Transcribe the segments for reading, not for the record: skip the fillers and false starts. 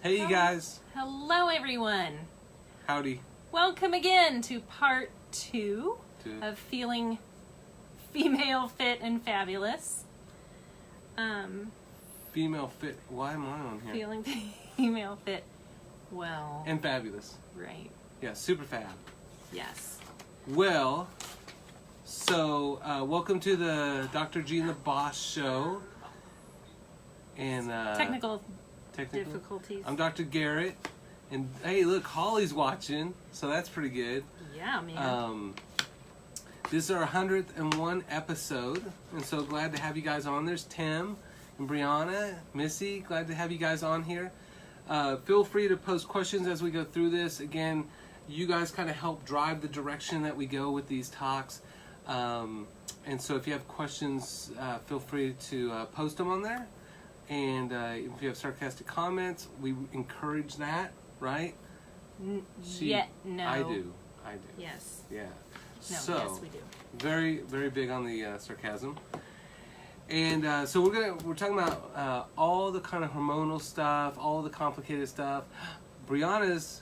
Hey, you guys. Hello, everyone. Howdy. Welcome again to part 2 of Feeling Female Fit and Fabulous. Female fit. Why am I on here? Feeling female fit, well. And fabulous. Right. Yeah, super fab. Yes. Well, so welcome to the Dr. G and the Boss show. And Technical difficulties. I'm Dr. Garrett. And hey, look, Holly's watching, so that's pretty good. Yeah, man. This is our 101 episode, and so glad to have you guys on. There's Tim and Brianna, Missy, glad to have you guys on here. Feel free to post questions as we go through this. Again, you guys kind of help drive the direction that we go with these talks. And so if you have questions, feel free to post them on there. And if you have sarcastic comments, we encourage that, right? No. I do. Yes. Yeah. No, So, yes, we do. Very, very big on the sarcasm. And so we're talking about all the kind of hormonal stuff, all the complicated stuff. Brianna's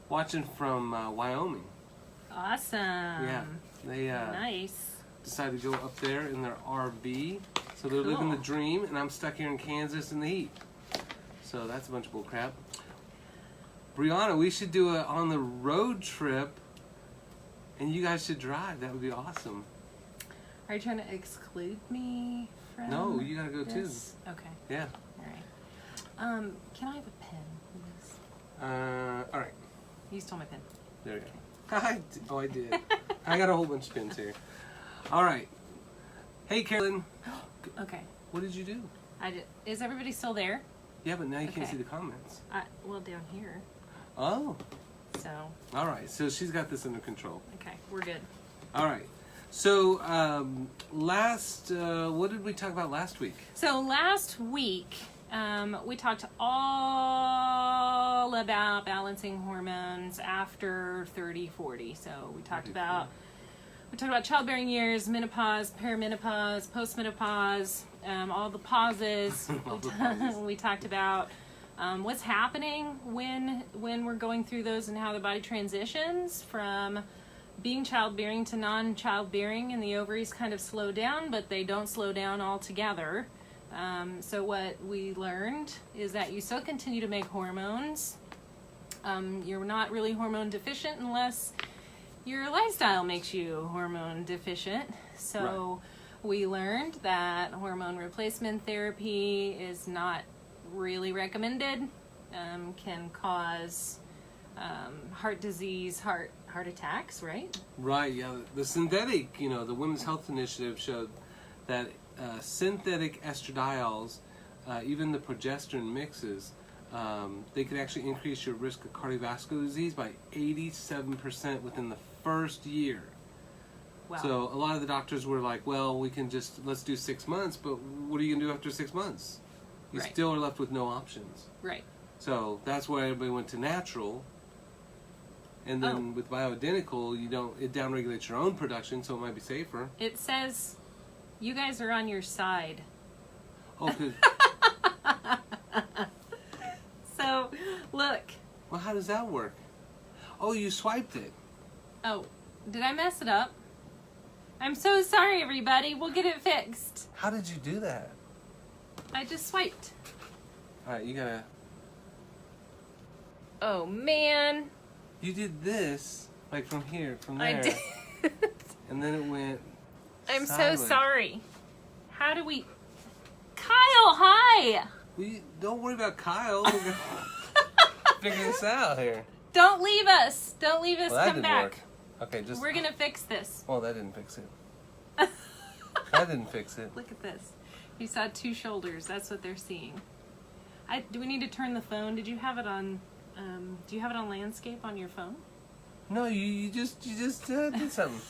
watching from Wyoming. Awesome. Yeah. They nice. decided to go up there in their RV. So they're living the dream, and I'm stuck here in Kansas in the heat. So that's a bunch of bull crap. Brianna, we should do a on the road trip, and you guys should drive. That would be awesome. Are you trying to exclude me from No, you gotta go this? too. Okay. Yeah. All right. Can I have a pen, please? All right. You stole my pen. There you go. I did. I got a whole bunch of pins here. All right. Hey, Carolyn. Okay. What did you do? Is everybody still there? Yeah, but now you can't Okay. see the comments. Well, down here. Oh. So. All right. So she's got this under control. Okay, we're good. All right. So what did we talk about last week? So last week, we talked all about balancing hormones after 30-40. So we talked about childbearing years, menopause, perimenopause, postmenopause, all the pauses. We talked about what's happening when we're going through those and how the body transitions from being childbearing to non-childbearing, and the ovaries kind of slow down, but they don't slow down altogether. So what we learned is that you still continue to make hormones. You're not really hormone deficient unless your lifestyle makes you hormone deficient. So we learned that hormone replacement therapy is not really recommended, can cause heart disease, heart attacks, right? Right, yeah. The synthetic, the Women's Health Initiative showed that synthetic estradiols, even the progesterone mixes, they could actually increase your risk of cardiovascular disease by 87% within the first year. Wow. So a lot of the doctors were like, well, let's do 6 months, but what are you going to do after 6 months? You still are left with no options. Right. So that's why everybody went to natural. And then with bioidentical, it downregulates your own production, so it might be safer. It says you guys are on your side. Oh, good. So, look. Well, how does that work? Oh, you swiped it. Oh, did I mess it up? I'm so sorry, everybody. We'll get it fixed. How did you do that? I just swiped. All right, you gotta... Oh, man. You did this, like from here, from there. I did. And then it went I'm sideways. so sorry. How do we... Kyle, hi! Don't worry about Kyle. We're gonna figure this out here. Don't leave us. Don't leave us. Well, that Come didn't back. work. Okay, just... We're gonna fix this. Well, that didn't fix it. That didn't fix it. Look at this. You saw 2 shoulders. That's what they're seeing. Do we need to turn the phone? Did you have it on... do you have it on landscape on your phone? No, you just did something.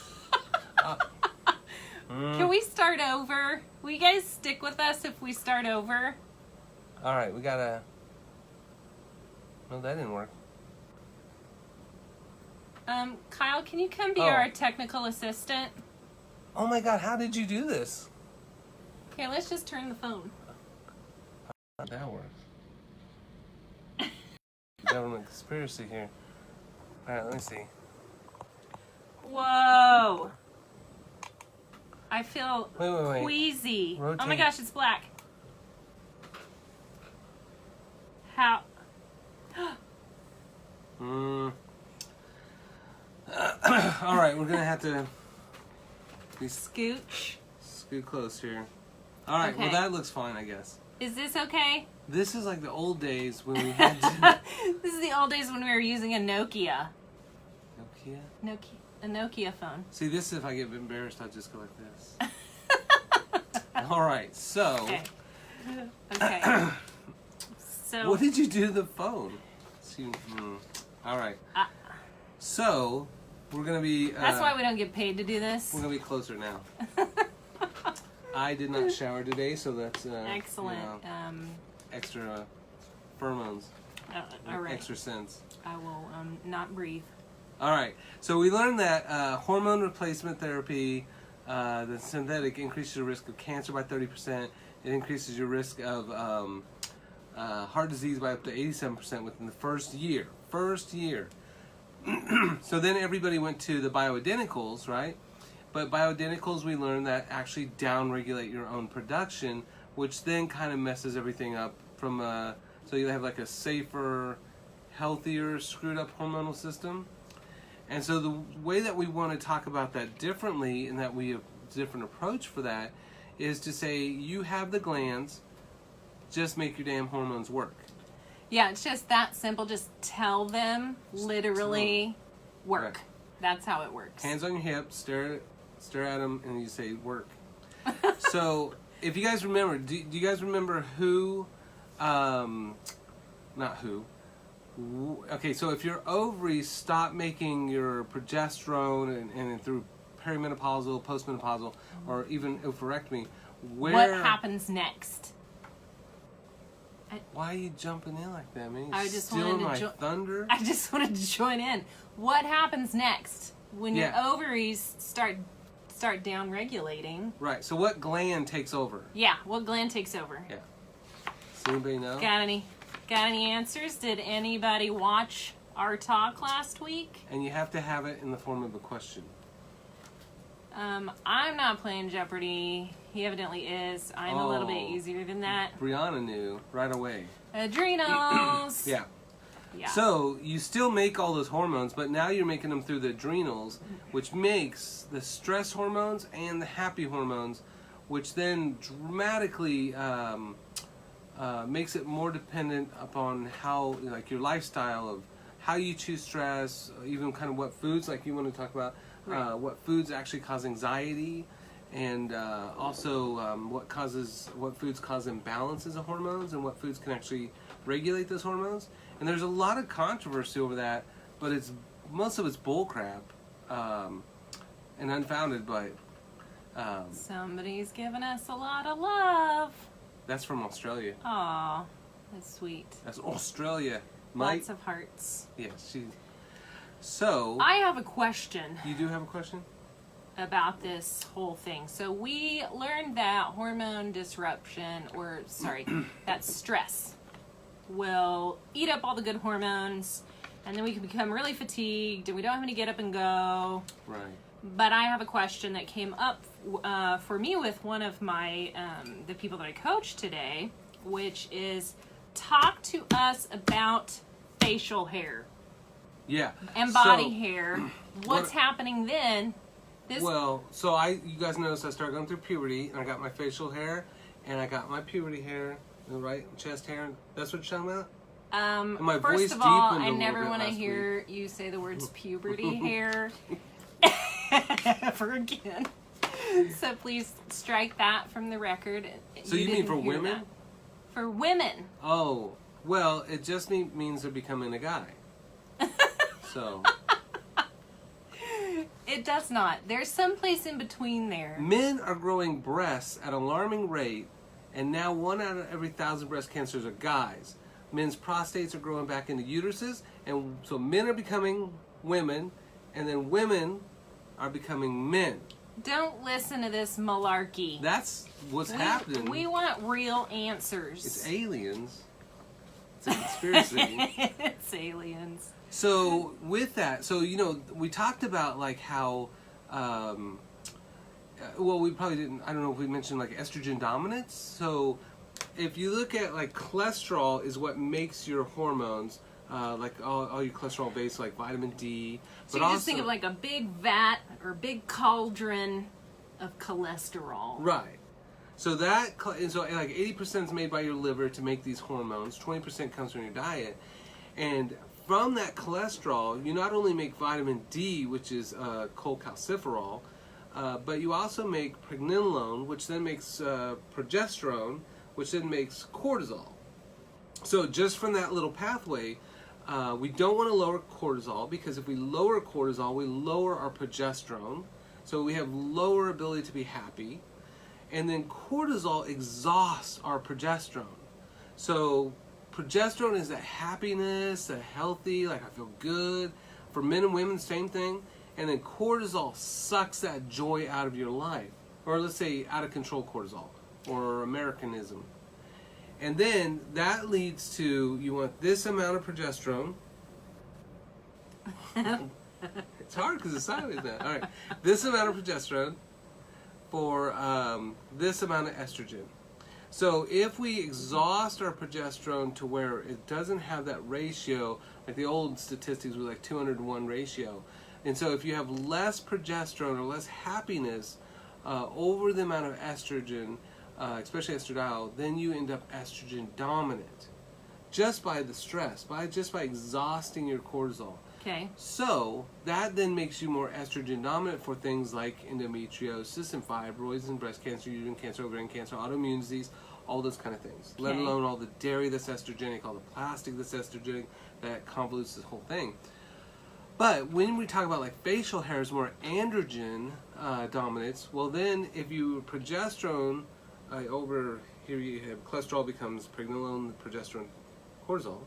Can we start over? Will you guys stick with us if we start over? All right, we gotta... No, that didn't work. Kyle, can you come be our technical assistant? Oh my God, how did you do this? Okay, let's just turn the phone. That works. government conspiracy here. All right, let me see. Whoa. I feel Wait. queasy. Rotate. Oh my gosh, it's black. How? All right, we're gonna have to Scooch. scoot close here. All right, Okay. well that looks fine, I guess. Is this okay? This is like the old days when we had to... This is the old days when we were using a Nokia. Nokia? A Nokia phone. See, this if I get embarrassed, I'll just go like this. All right, so... Okay. Okay. So. What did you do to the phone? All right. So, we're going to be... That's why we don't get paid to do this. We're going to be closer now. I did not shower today, so that's... Excellent. You know, extra pheromones. All right. Extra sense. I will not breathe. All right. So we learned that hormone replacement therapy, the synthetic, increases your risk of cancer by 30%. It increases your risk of heart disease by up to 87% within the first year. So then everybody went to the bioidenticals, right? But bioidenticals, we learned that actually downregulate your own production, which then kind of messes everything up from so you have like a safer, healthier, screwed up hormonal system. And so the way that we want to talk about that differently, and that we have a different approach for that, is to say you have the glands, just make your damn hormones work. Yeah, it's just that simple. Just tell them, literally, work. Right. That's how it works. Hands on your hips, stare at them, and you say work. So if you guys remember, do you guys remember who, not who, okay, so if your ovaries stop making your progesterone and through perimenopausal, postmenopausal, or even oophorectomy, What happens next? Why are you jumping in like that, man? I just stealing wanted to my thunder? I just wanted to join in. What happens next when your Yeah. ovaries start down regulating? Right, so what gland takes over? Yeah, what gland takes over? Yeah. Does anybody know? Got any answers? Did anybody watch our talk last week? And you have to have it in the form of a question. I'm not playing Jeopardy. He evidently is. I'm a little bit easier than that. Brianna knew right away. Adrenals. Yeah. Yeah. So you still make all those hormones, but now you're making them through the adrenals, which makes the stress hormones and the happy hormones, which then dramatically makes it more dependent upon how, like, your lifestyle of how you choose stress, even kind of what foods, like you want to talk about, Right. what foods actually cause anxiety, and also what foods cause imbalances of hormones, and what foods can actually regulate those hormones. And there's a lot of controversy over that, but most of it's bullcrap and unfounded. But somebody's giving us a lot of love. that's from Australia. Aw, that's sweet. That's Australia, Mike. Lots of hearts. Yes, So I have a question you do have a question? about this whole thing. So we learned that hormone disruption, that stress will eat up all the good hormones, and then we can become really fatigued, and we don't have any get up and go. Right. But I have a question that came up for me with one of my the people that I coached today, which is talk to us about facial hair. Yeah. And body hair. What's What- happening then? So you guys noticed I started going through puberty, and I got my facial hair, and I got my puberty hair, right, chest hair. That's what you're talking about? my voice First of all, deepened a I little never bit want to last hear you say the words puberty hair ever again. So please strike that from the record. So you mean didn't for hear women? that. For women. Oh, well, it just means they're becoming a guy. So It does not. There's some place in between there. men are growing breasts at an alarming rate, and now 1 out of every 1,000 breast cancers are guys. Men's prostates are growing back into uteruses, and so men are becoming women, and then women are becoming men. Don't listen to this malarkey. That's what's happening. We want real answers. It's aliens. It's a conspiracy. It's aliens. So with that, we talked about like how, we probably didn't. I don't know if we mentioned like estrogen dominance. So if you look at like cholesterol is what makes your hormones. Like all your cholesterol based, like vitamin D. So you just think of like a big vat or big cauldron of cholesterol. Right. So like 80% is made by your liver to make these hormones. 20% comes from your diet, and from that cholesterol, you not only make vitamin D, which is cholecalciferol, but you also make pregnenolone, which then makes progesterone, which then makes cortisol. So just from that little pathway. We don't want to lower cortisol because if we lower cortisol, we lower our progesterone. So we have lower ability to be happy. And then cortisol exhausts our progesterone. So progesterone is that happiness, that healthy, like I feel good. For men and women, same thing. And then cortisol sucks that joy out of your life. Or let's say out of control cortisol or Americanism. And then that leads to, you want this amount of progesterone. It's hard because it's sideways now. All right. This amount of progesterone for this amount of estrogen. So if we exhaust our progesterone to where it doesn't have that ratio, like the old statistics were like 200-to-1 ratio. And so if you have less progesterone or less happiness over the amount of estrogen, especially estradiol, then you end up estrogen dominant, just by the stress, just by exhausting your cortisol. Okay. So that then makes you more estrogen dominant for things like endometriosis and fibroids and breast cancer, uterine cancer, ovarian cancer, autoimmune disease, all those kind of things. Okay. Let alone all the dairy that's estrogenic, all the plastic that's estrogenic, that convolutes this whole thing. But when we talk about like facial hair is more androgen dominance, well then if you progesterone over here you have cholesterol becomes pregnenolone, progesterone, cortisol.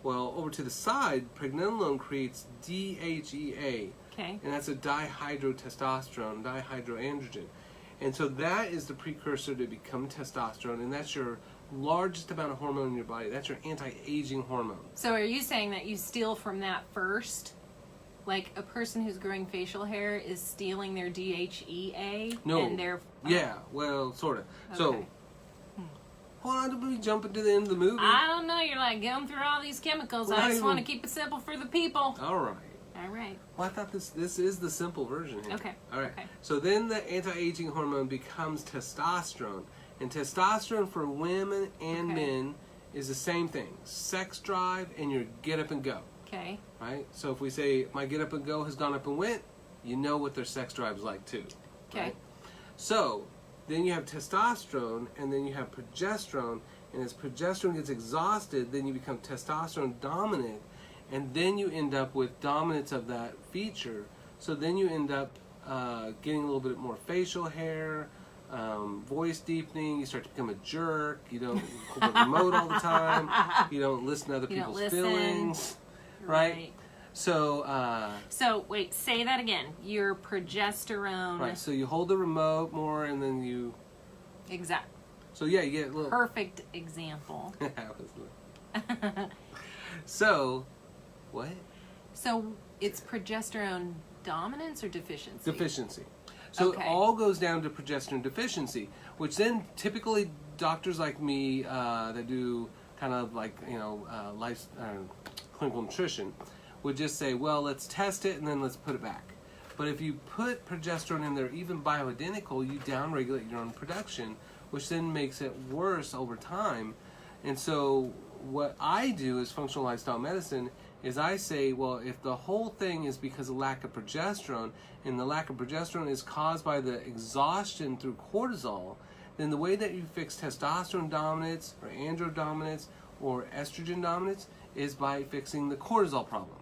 Well, over to the side, pregnenolone creates DHEA. Okay. And that's a dihydrotestosterone, dihydroandrogen. And so that is the precursor to become testosterone, and that's your largest amount of hormone in your body. That's your anti-aging hormone. So are you saying that you steal from that first? Like a person who's growing facial hair is stealing their DHEA? No. And their, Yeah, well, sort of. Okay. So, hold on, did we jump into the end of the movie? I don't know. You're like going through all these chemicals. I just want to keep it simple for the people. All right. All right. Well, I thought this is the simple version here. Okay. All right. Okay. So then the anti-aging hormone becomes testosterone. And testosterone for women and men is the same thing. Sex drive and your get up and go. Okay. Right? So if we say my get up and go has gone up and went, you know what their sex drive is like too. Okay. Right? So then you have testosterone and then you have progesterone. And as progesterone gets exhausted, then you become testosterone dominant. And then you end up with dominance of that feature. So then you end up getting a little bit more facial hair, voice deepening. You start to become a jerk. You don't hold the remote all the time. You don't listen to other people's feelings. Right? So, so wait, say that again. Your progesterone. Right, so you hold the remote more and then you... Exact. So yeah, you get a little... Perfect example. So... What? So it's progesterone dominance or deficiency? Deficiency. So Okay. it all goes down to progesterone deficiency, which then typically doctors like me that do kind of like, clinical nutrition would just say, well, let's test it and then let's put it back. But if you put progesterone in there, even bioidentical, you downregulate your own production, which then makes it worse over time. And so what I do as functional lifestyle medicine is I say, well, if the whole thing is because of lack of progesterone, and the lack of progesterone is caused by the exhaustion through cortisol, then the way that you fix testosterone dominance or andro dominance or estrogen dominance is by fixing the cortisol problem.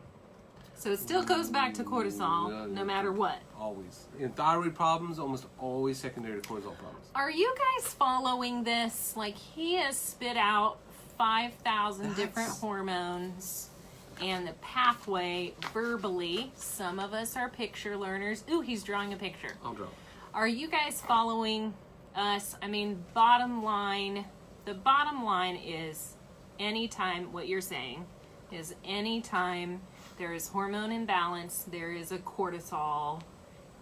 So it still goes back to cortisol, no matter what. Always. In thyroid problems, almost always secondary to cortisol problems. Are you guys following this? Like, he has spit out 5,000 different hormones and the pathway verbally. Some of us are picture learners. Ooh, he's drawing a picture. I'll draw. Are you guys following us? I mean, the bottom line is anytime, what you're saying is anytime there is hormone imbalance, there is a cortisol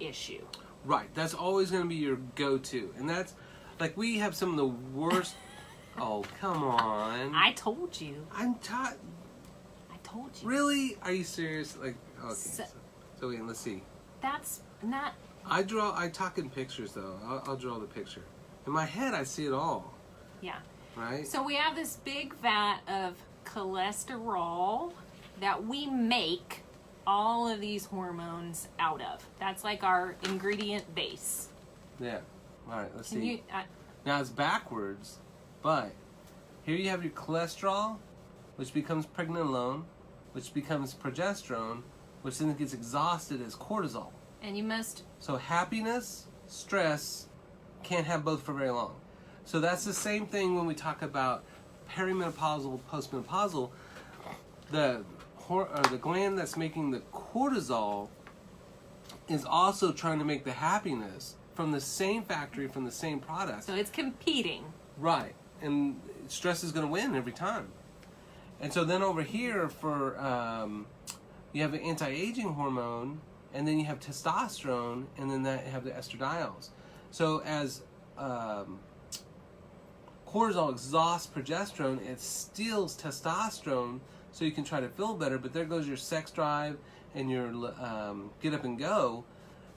issue. Right. That's always going to be your go-to. And that's, like, we have some of the worst... Oh, come on. I told you. I'm taught... I told you. Really? Are you serious? Like, okay. So wait, let's see. That's not... I talk in pictures, though. I'll draw the picture. In my head, I see it all. Yeah. Right? So we have this big vat of cholesterol that we make all of these hormones out of. That's like our ingredient base. Yeah. All right, let's Can see. you... Now, it's backwards, but here you have your cholesterol, which becomes pregnenolone, which becomes progesterone, which then gets exhausted as cortisol. and you must... So happiness, stress, can't have both for very long. So that's the same thing when we talk about perimenopausal, postmenopausal. The gland that's making the cortisol is also trying to make the happiness from the same factory, from the same product. So it's competing. Right. And stress is going to win every time. And so then over here for, you have an anti-aging hormone, and then you have testosterone, and then you have the estradiols. So as cortisol exhausts progesterone, it steals testosterone so you can try to feel better, but there goes your sex drive and your get up and go.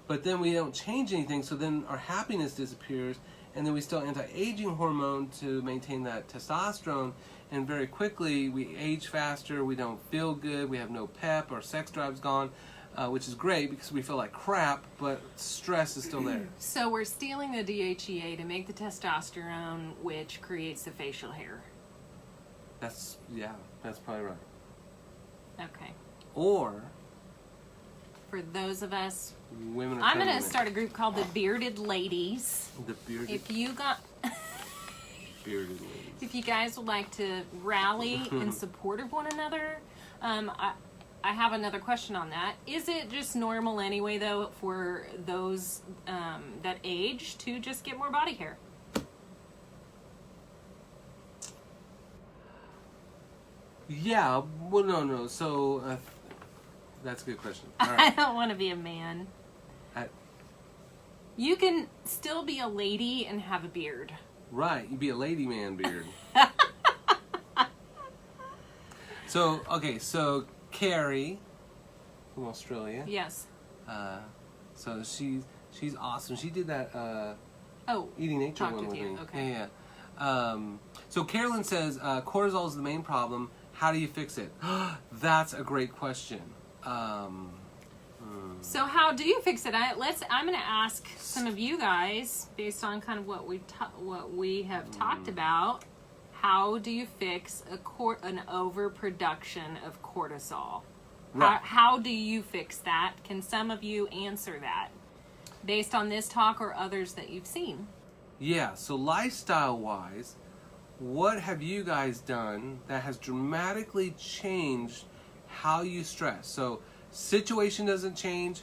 But then we don't change anything, so then our happiness disappears, and then we still anti-aging hormone to maintain that testosterone, and very quickly we age faster, we don't feel good, we have no pep, our sex drive's gone, which is great because we feel like crap, but stress is still there. So we're stealing the DHEA to make the testosterone, which creates the facial hair. That's probably right. Okay. Or For those of us, women are I'm going to feminine. start a group called the Bearded Ladies. The bearded, If you got... bearded ladies. If you guys would like to rally in support of one another, I have another question on that. Is it just normal anyway, though, for those that age to just get more body hair? Yeah, well, no. So, that's a good question. All I right. don't want to be a man. You can still be a lady and have a beard. Right, you'd be a lady man beard. So Carrie from Australia. Yes. So she's awesome. She did that Oh, Eating Nature talked one with with you. me. Okay. Yeah. So Carolyn says cortisol is the main problem. How do you fix it? That's a great question. So how do you fix it? I'm going to ask some of you guys, based on kind of what we have talked about. How do you fix an overproduction of cortisol? Right. How do you fix that? Can some of you answer that, based on this talk or others that you've seen? Yeah. So lifestyle-wise, what have you guys done that has dramatically changed how you stress? So situation doesn't change,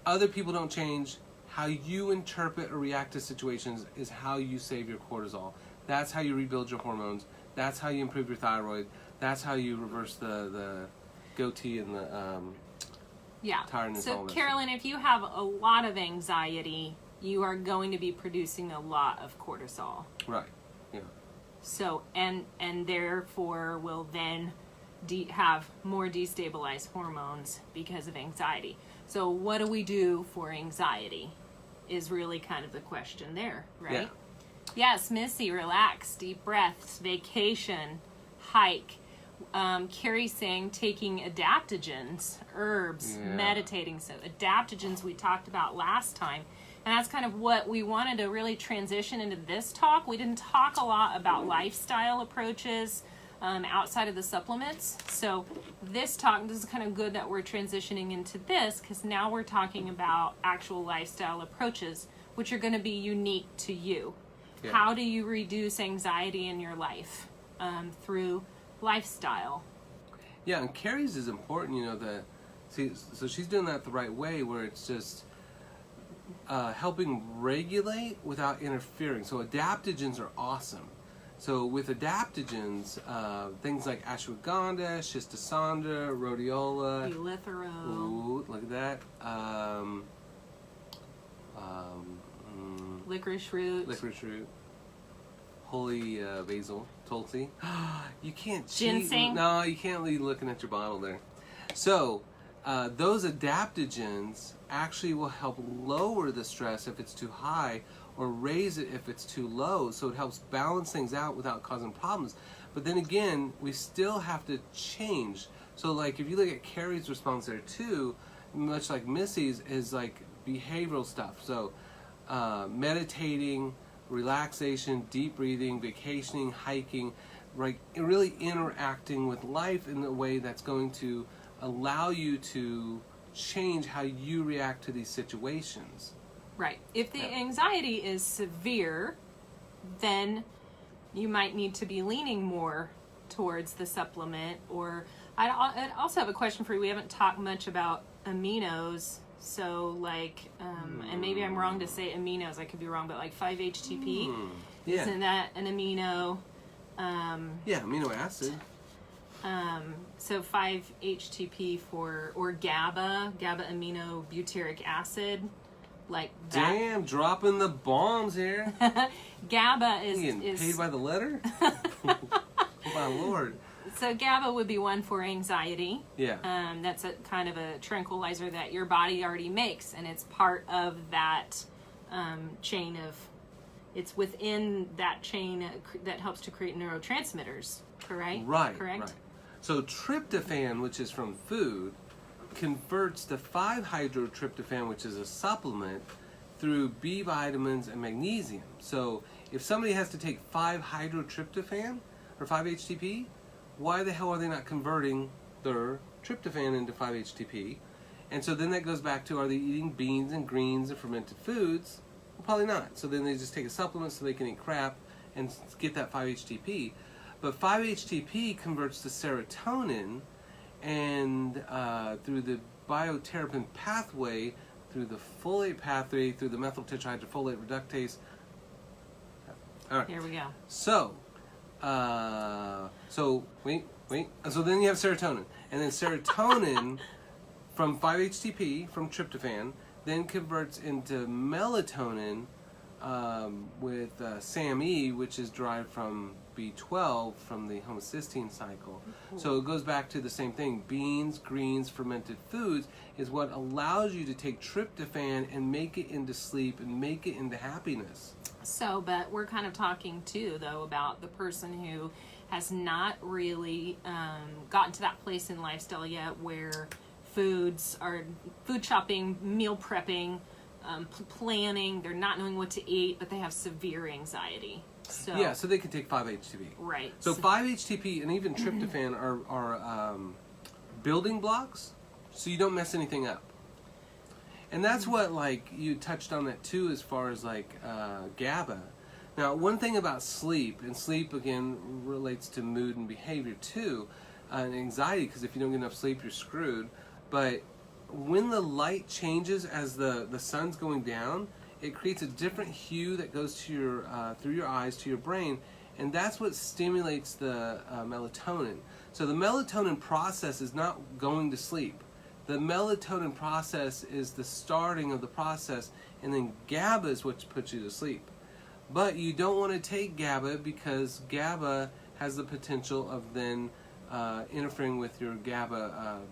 other people don't change. How you interpret or react to situations is how you save your cortisol. That's how you rebuild your hormones. That's how you improve your thyroid. That's how you reverse the goatee and the tiredness. and all So that Carolyn, if you have a lot of anxiety, you are going to be producing a lot of cortisol. stuff. Right. Yeah. So and therefore will then have more destabilized hormones because of anxiety. So what do we do for anxiety is really kind of the question there, right? Yeah. Yes, Missy, relax, deep breaths, vacation, hike. Carrie's saying taking adaptogens, herbs, Yeah. meditating. So adaptogens we talked about last time. And that's kind of what we wanted to really transition into this talk. We didn't talk a lot about lifestyle approaches outside of the supplements. So this is kind of good that we're transitioning into this, because now we're talking about actual lifestyle approaches, which are going to be unique to you. Yeah. How do you reduce anxiety in your life through lifestyle? Yeah, and Carrie's is important, so she's doing that the right way, where it's just helping regulate without interfering. So adaptogens are awesome. So with adaptogens, things like ashwagandha, shistosandra, rhodiola, Eleuthero. ooh, look at that. Licorice root. Licorice root. Holy basil, tulsi. You can't cheat. Ginseng. No, you can't leave looking at your bottle there. So those adaptogens actually will help lower the stress if it's too high, or raise it if it's too low. So it helps balance things out without causing problems. But then again, we still have to change. So like if you look at Carrie's response there too, much like Missy's, is like behavioral stuff. So meditating, relaxation, deep breathing, vacationing, hiking, right? Really interacting with life in a way that's going to allow you to change how you react to these situations. Right. If the anxiety is severe, then you might need to be leaning more towards the supplement. Or I also have a question for you. We haven't talked much about aminos. So like, and maybe I'm wrong to say aminos. I could be wrong, but like 5-HTP, Yeah. isn't that an amino? Yeah, amino acid. So 5-HTP or GABA amino butyric acid, like that. Damn, dropping the bombs here. GABA You getting is paid by the letter? Oh my lord. So GABA would be one for anxiety. Yeah. That's a kind of a tranquilizer that your body already makes, and it's part of that chain of. It's within that chain that helps to create neurotransmitters. Correct. Right. Correct. Right. So tryptophan, which is from food, converts to 5-hydrotryptophan, which is a supplement, through B vitamins and magnesium. So if somebody has to take 5-hydrotryptophan or 5-HTP, why the hell are they not converting their tryptophan into 5-HTP? And so then that goes back to, are they eating beans and greens and fermented foods? Well, probably not. So then they just take a supplement so they can eat crap and get that 5-HTP. But 5-HTP converts to serotonin, and through the bioterapin pathway, through the folate pathway, through the methyl tetrahydrofolate reductase. All right. Here we go. So, wait. So then you have serotonin, and then serotonin from 5-HTP from tryptophan then converts into melatonin with SAMe, which is derived from B12 from the homocysteine cycle. So it goes back to the same thing. Beans, greens, fermented foods is what allows you to take tryptophan and make it into sleep and make it into happiness. So, but we're kind of talking too, though, about the person who has not really gotten to that place in lifestyle yet where food shopping, meal prepping, planning, they're not knowing what to eat, but they have severe anxiety. So Yeah, so they can take 5-HTP. right. So 5-HTP and even tryptophan are building blocks, so you don't mess anything up. And that's what, like, you touched on that too, as far as like GABA. Now, one thing about sleep, and sleep again relates to mood and behavior too, and anxiety, because if you don't get enough sleep, you're screwed. But when the light changes as the sun's going down, it creates a different hue that goes to your through your eyes to your brain, and that's what stimulates the melatonin. So the melatonin process is not going to sleep. The melatonin process is the starting of the process, and then GABA is what puts you to sleep. But you don't want to take GABA because GABA has the potential of then interfering with your GABA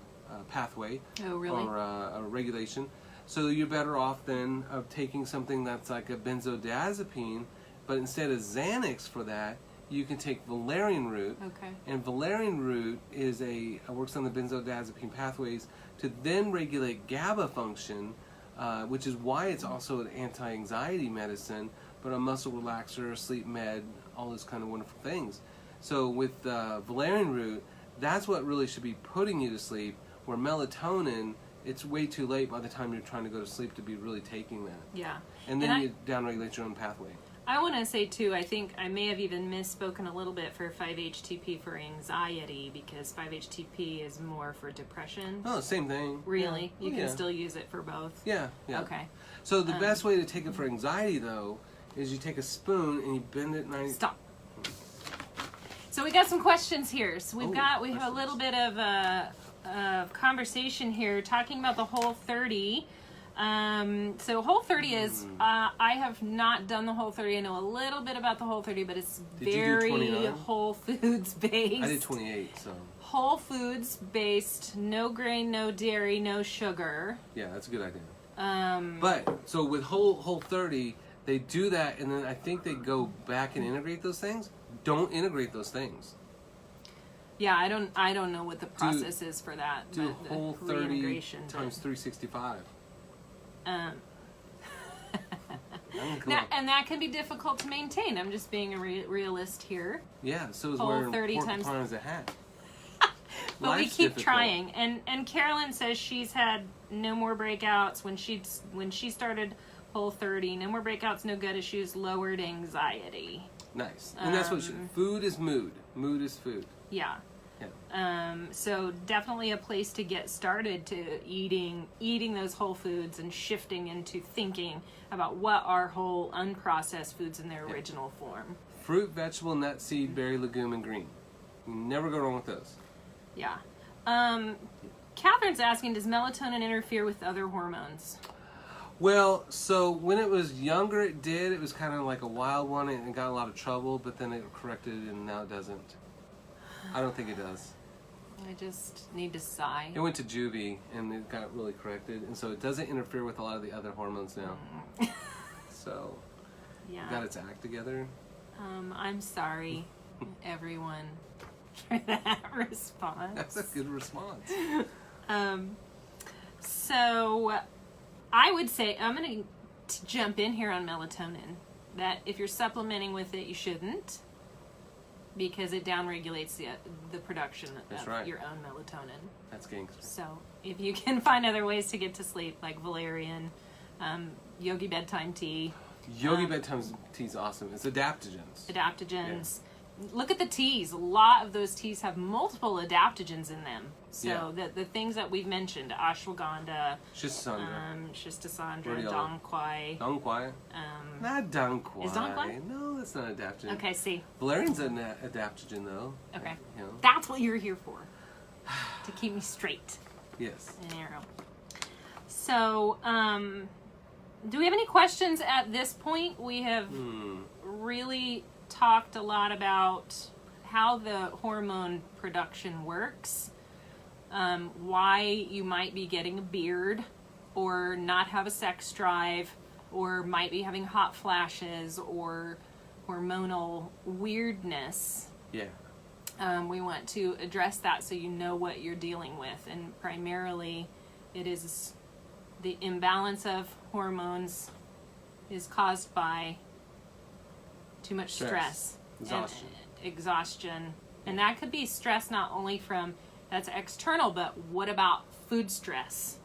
pathway or regulation. So you're better off then of taking something that's like a benzodiazepine, but instead of Xanax for that, you can take valerian root. Okay. And valerian root is works on the benzodiazepine pathways to then regulate GABA function, which is why it's also an anti-anxiety medicine, but a muscle relaxer, sleep med, all those kind of wonderful things. So with valerian root, that's what really should be putting you to sleep, where melatonin, it's way too late by the time you're trying to go to sleep to be really taking that. Yeah. And then you downregulate your own pathway. I want to say too, I think I may have even misspoken a little bit for 5-HTP for anxiety, because 5-HTP is more for depression. Oh, same thing. Really? Yeah. You can still use it for both? Yeah. Okay. So the best way to take it for anxiety, though, is you take a spoon and you bend it 90... Stop. So we got some questions here. So we have a questions. little bit of conversation here talking about the Whole30. So Whole30 is, I have not done the Whole30. I know a little bit about the Whole30, but it's Did you do very 29? Whole Foods based. I did 28, so. Whole Foods based, no grain, no dairy, no sugar. Yeah, that's a good idea. But, so with Whole30, they do that, and then I think they go back and integrate those things. Don't integrate those things. Yeah, I don't know what the process is for that. Do the Whole30 reintegration, times 365. Um, Now, and that can be difficult to maintain. I'm just being a realist here. yeah, so is Whole wearing 30 pork times- as a hat. But Life's we keep difficult. trying. And Carolyn says she's had no more breakouts when she started Whole30. No more breakouts, no gut issues, lowered anxiety. Nice. And that's what food is mood. Mood is food. Yeah. Yeah. So definitely a place to get started to eating those whole foods and shifting into thinking about what are whole unprocessed foods in their original form. Fruit, vegetable, nut, seed, berry, legume, and green. You never go wrong with those. Yeah. Catherine's asking, does melatonin interfere with other hormones? Well, so when it was younger, it did. It was kind of like a wild one, and it got a lot of trouble, but then it corrected it, and now it doesn't. I don't think it does. I just need to sigh. It went to juvie, and it got really corrected, and so it doesn't interfere with a lot of the other hormones now. So, Yeah. it got its act together. I'm sorry, everyone, for that response. That's a good response. So, I would say, I'm going to jump in here on melatonin, that if you're supplementing with it, you shouldn't, because it downregulates the production That's of right. your own melatonin. That's gangster. So, if you can find other ways to get to sleep, like valerian, yogi bedtime tea, Yogi bedtime tea is awesome. It's adaptogens. Look at the teas. A lot of those teas have multiple adaptogens in them. So the things that we've mentioned, ashwagandha, Shistasandra, Dongquai. Dongquai? Not Dongquai. Is Dongquai? No, that's not adaptogen. Okay, see. Valerian's an adaptogen, though. Okay. You know? That's what you're here for. To keep me straight Yes. and narrow. So, do we have any questions at this point? We have really talked a lot about how the hormone production works, why you might be getting a beard or not have a sex drive or might be having hot flashes or hormonal weirdness. Yeah. We want to address that so you know what you're dealing with, and primarily it is the imbalance of hormones is caused by too much stress. Exhaustion. And that could be stress not only from, that's external, but what about food stress?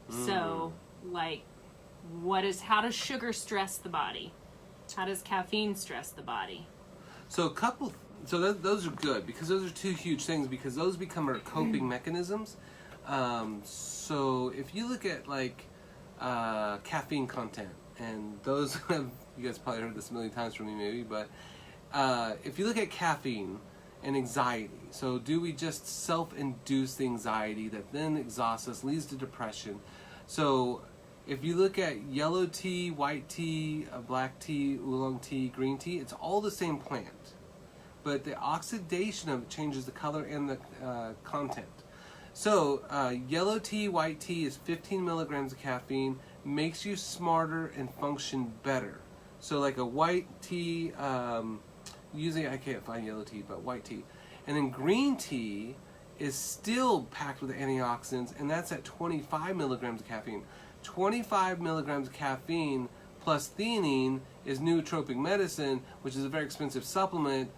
So, like, how does sugar stress the body? How does caffeine stress the body? So those are good, because those are two huge things, because those become our coping mechanisms. So if you look at, like, caffeine content, and those, you guys probably heard this a million times from me maybe, but if you look at caffeine and anxiety, so do we just self-induce the anxiety that then exhausts us, leads to depression? So if you look at yellow tea, white tea, black tea, oolong tea, green tea, it's all the same plant, but the oxidation of it changes the color and the content. So yellow tea, white tea is 15 milligrams of caffeine, makes you smarter and function better. So like a white tea, usually I can't find yellow tea, but white tea. And then green tea is still packed with antioxidants, and that's at 25 milligrams of caffeine. 25 milligrams of caffeine plus theanine is nootropic medicine, which is a very expensive supplement,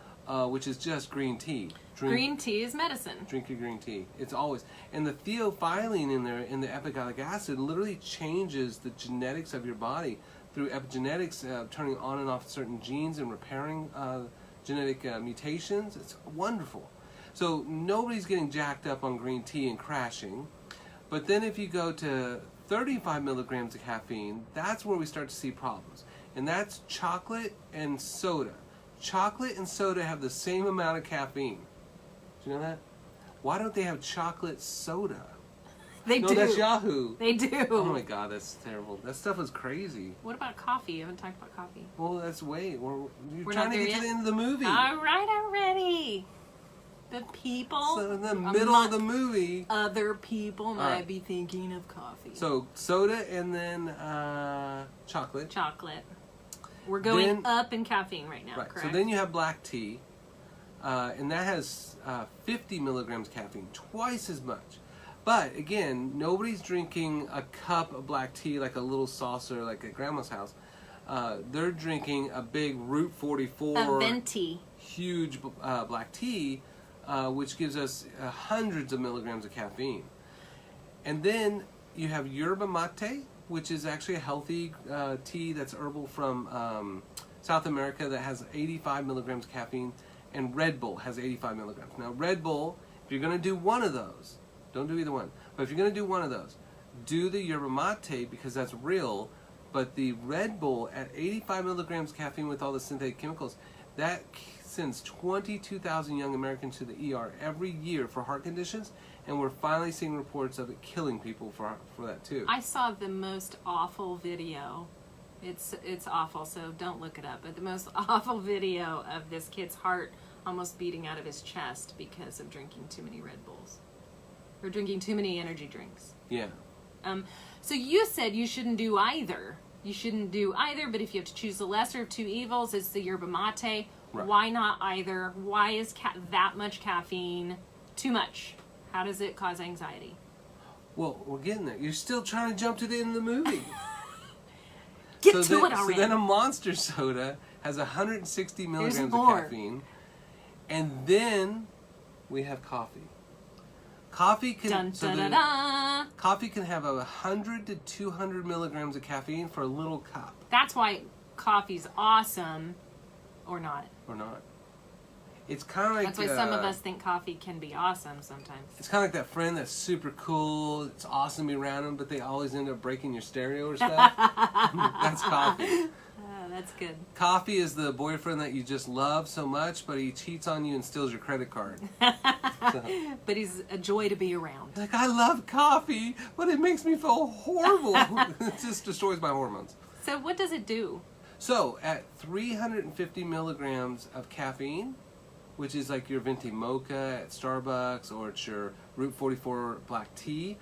which is just green tea. Green tea is medicine. Drink your green tea. It's always. And the theophylline in there, in the epiglycolic acid, literally changes the genetics of your body through epigenetics, turning on and off certain genes and repairing genetic mutations. It's wonderful. So nobody's getting jacked up on green tea and crashing. But then if you go to 35 milligrams of caffeine, that's where we start to see problems. And that's chocolate and soda. chocolate and soda have the same amount of caffeine. Do you know that? Why don't they have chocolate soda? They No, do. that's Yahoo. They do. Oh my God, that's terrible. That stuff is crazy. What about coffee? You haven't talked about coffee. Well, that's you're We're trying not to there get to yet? the end of the movie. All right, already. The people. So in the middle of the movie. Other people might right. be thinking of coffee. So soda and then chocolate. Chocolate. We're going Then- up in caffeine right now, Right. correct? So then you have black tea, and that has 50 milligrams caffeine, twice as much. But again, nobody's drinking a cup of black tea like a little saucer like at grandma's house. They're drinking a big Route 44 a venti. huge black tea, which gives us hundreds of milligrams of caffeine. And then you have yerba mate, which is actually a healthy tea that's herbal from South America that has 85 milligrams of caffeine, and Red Bull has 85 milligrams. Now, Red Bull, if you're going to do one of those, don't do either one, but if you're going to do one of those, do the yerba mate because that's real, but the Red Bull at 85 milligrams caffeine with all the synthetic chemicals, that sends 22,000 young Americans to the ER every year for heart conditions, and we're finally seeing reports of it killing people for that too. I saw the most awful video. It's awful, so don't look it up. But the most awful video of this kid's heart almost beating out of his chest because of drinking too many Red Bulls. Or drinking too many energy drinks. Yeah. So you said you shouldn't do either. You shouldn't do either, but if you have to choose the lesser of two evils, it's the yerba mate. Right. Why not either? Why is that much caffeine too much? How does it cause anxiety? Well, we're getting there. You're still trying to jump to the end of the movie. Get so to then, it already. So then a Monster Soda has 160 milligrams of more. caffeine. And then we have coffee. Coffee can Dun, dun, dun, dun. Coffee can have 100 to 200 milligrams of caffeine for a little cup. That's why coffee's awesome, or not. Or not. It's kind of like... That's why some of us think coffee can be awesome sometimes. It's kind of like that friend that's super cool. It's awesome to be around them, but they always end up breaking your stereo or stuff. That's coffee. That's good. Coffee is the boyfriend that you just love so much, but he cheats on you and steals your credit card. But he's a joy to be around. Like, I love coffee, but it makes me feel horrible. It just destroys my hormones. So what does it do? So, at 350 milligrams of caffeine, which is like your venti mocha at Starbucks, or it's your Route 44 black tea,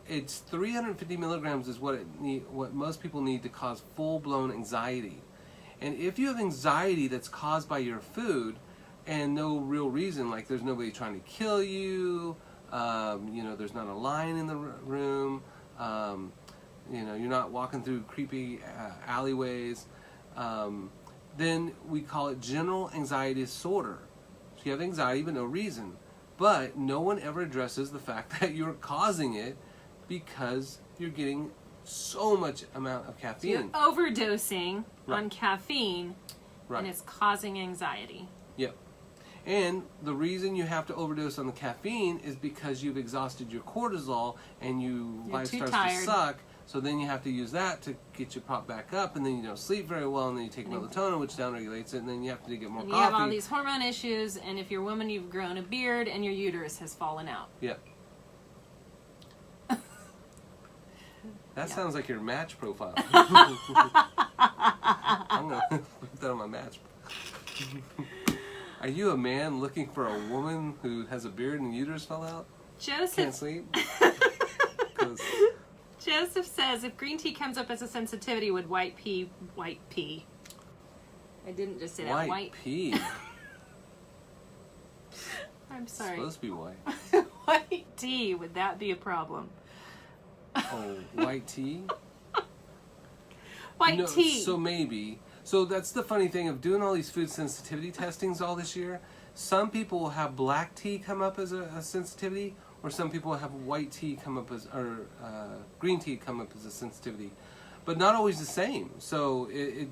it's 350 milligrams is what most people need to cause full-blown anxiety. And if you have anxiety that's caused by your food and no real reason, like there's nobody trying to kill you, there's not a lion in the room, you're not walking through creepy alleyways, then we call it general anxiety disorder. So you have anxiety but no reason. But no one ever addresses the fact that you're causing it because you're getting so much amount of caffeine. You're overdosing Right. on caffeine, Right. and it's causing anxiety. Yep. And the reason you have to overdose on the caffeine is because you've exhausted your cortisol and You're life too starts tired. to suck. So then you have to use that to get you popped back up, and then you don't sleep very well, and then you take melatonin, which downregulates it, and then you have to get more And coffee. you have all these hormone issues, and if you're a woman, you've grown a beard, and your uterus has fallen out. Yep. That sounds like your match profile. I'm going to put that on my match. Are you a man looking for a woman who has a beard and uterus fell out? Can't Joseph sleep? 'Cause Joseph says, if green tea comes up as a sensitivity, would white pea? I didn't just say that. white pea. I'm It's sorry. supposed to be white. White tea, would that be a problem? Oh, white tea? White No, tea. So maybe. So that's the funny thing of doing all these food sensitivity testings all this year. Some people will have black tea come up as a sensitivity, or some people will have white tea come up as, or green tea come up as a sensitivity, but not always the same. So it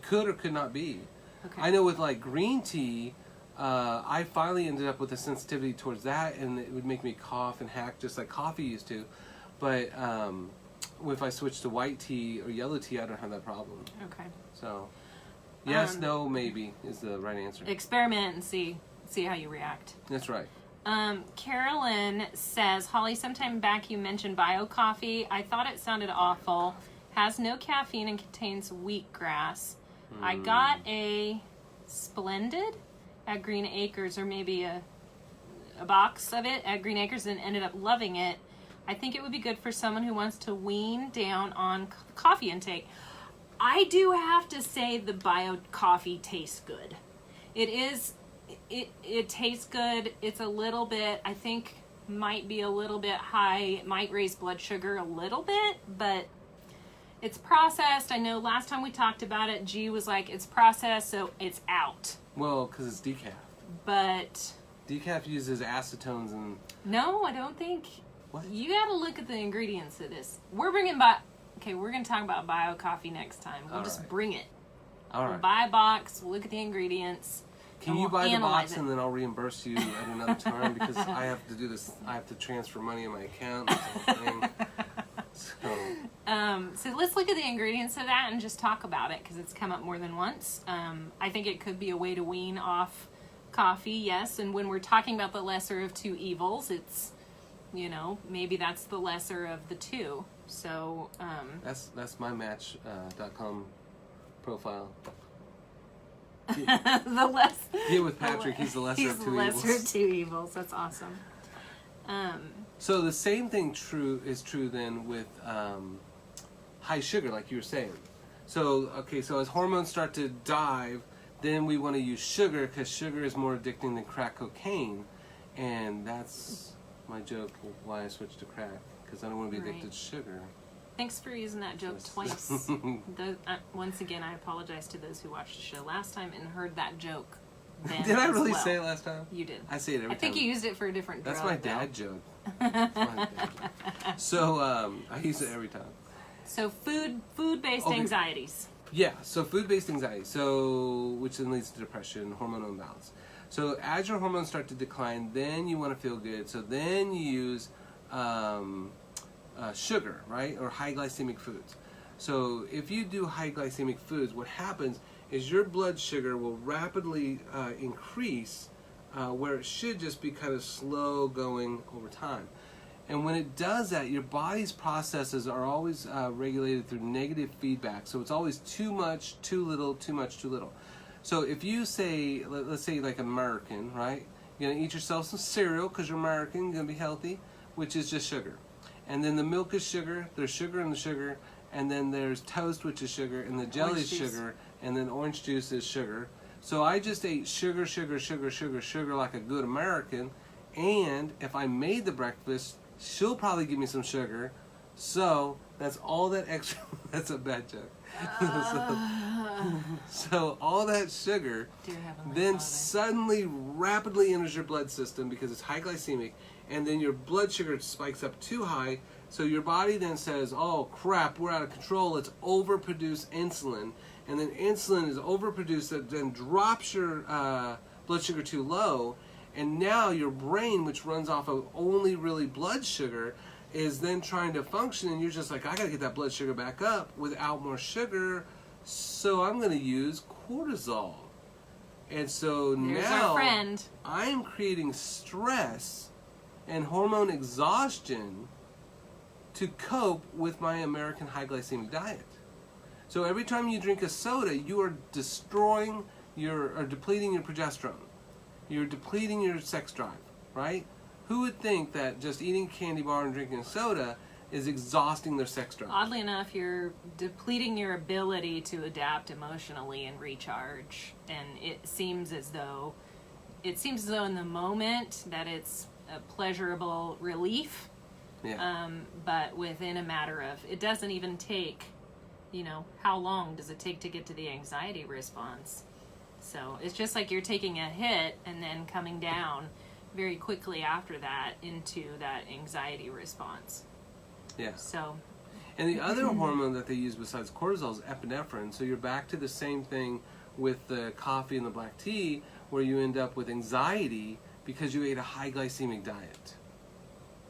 could or could not be. Okay. I know with like green tea, I finally ended up with a sensitivity towards that, and it would make me cough and hack just like coffee used to. But if I switch to white tea or yellow tea, I don't have that problem. Okay. So Yes, no, maybe is the right answer. Experiment and see how you react. That's right. Carolyn says, Holly, sometime back you mentioned bio coffee. I thought it sounded awful. Has no caffeine and contains wheatgrass. I got a Splendid at Green Acres, or maybe a box of it at Green Acres, and ended up loving it. I think it would be good for someone who wants to wean down on coffee intake. I do have to say the bio coffee tastes good. It tastes good. It's a little bit, I think, might be a little bit high. It might raise blood sugar a little bit, but it's processed. I know last time we talked about it, G was like, it's processed, so it's out. Well, because it's decaf. But Decaf uses acetones and... no, I don't think. What? You got to look at the ingredients of this. We're going to talk about bio coffee next time. We'll just bring it. All right. We'll buy a box. We'll look at the ingredients. Can you buy the box and then I'll reimburse you at another time because I have to do this. I have to transfer money in my account. That's the whole thing. So let's look at the ingredients of that and just talk about it because it's come up more than once. I think it could be a way to wean off coffee, yes. And when we're talking about the lesser of two evils, it's, maybe that's the lesser of the two. So that's my Match.com profile. Get with Patrick. He's the lesser of two evils. He's the lesser of two evils. That's awesome. So the same thing is true then with high sugar, like you were saying. So as hormones start to dive, then we want to use sugar because sugar is more addicting than crack cocaine, and that's my joke why I switched to crack because I don't want to be addicted to sugar. Thanks for using that joke twice. Once again, I apologize to those who watched the show last time and heard that joke. Did I really say it last time? You did. I say it every time. I think you used it for a different drug. That's my dad joke. That's my dad joke. So I use it every time. So food-based anxieties. Yeah, so food-based anxiety, which then leads to depression, hormonal imbalance. So as your hormones start to decline, then you want to feel good. So then you use sugar, right, or high glycemic foods. So if you do high glycemic foods, what happens is your blood sugar will rapidly increase where it should just be kind of slow going over time. And when it does that, your body's processes are always regulated through negative feedback. So it's always too much, too little, too much, too little. So if you say, let's say like American, right? You're going to eat yourself some cereal because you're American, you're going to be healthy, which is just sugar. And then the milk is sugar, there's sugar in the sugar, and then there's toast, which is sugar, and the jelly is sugar, and then orange juice is sugar. So I just ate sugar, sugar, sugar, sugar, sugar like a good American, and if I made the breakfast, she'll probably give me some sugar. So that's all that extra. That's a bad joke. So all that sugar then suddenly rapidly enters your blood system because it's high glycemic, and then your blood sugar spikes up too high. So your body then says, "Oh crap, we're out of control. Let's overproduce insulin," and then insulin is overproduced. That then drops your blood sugar too low. And now your brain, which runs off of only really blood sugar, is then trying to function, and you're just like, I gotta get that blood sugar back up without more sugar, so I'm gonna use cortisol. And so now I'm creating stress and hormone exhaustion to cope with my American high glycemic diet. So every time you drink a soda, you are depleting your progesterone. You're depleting your sex drive, right? Who would think that just eating a candy bar and drinking a soda is exhausting their sex drive? Oddly enough, you're depleting your ability to adapt emotionally and recharge. And it seems as though in the moment that it's a pleasurable relief. Yeah. But within a matter of, it doesn't even take, how long does it take to get to the anxiety response? So it's just like you're taking a hit and then coming down very quickly after that into that anxiety response. Yeah. So. And the other hormone that they use besides cortisol is epinephrine. So you're back to the same thing with the coffee and the black tea, where you end up with anxiety because you ate a high glycemic diet.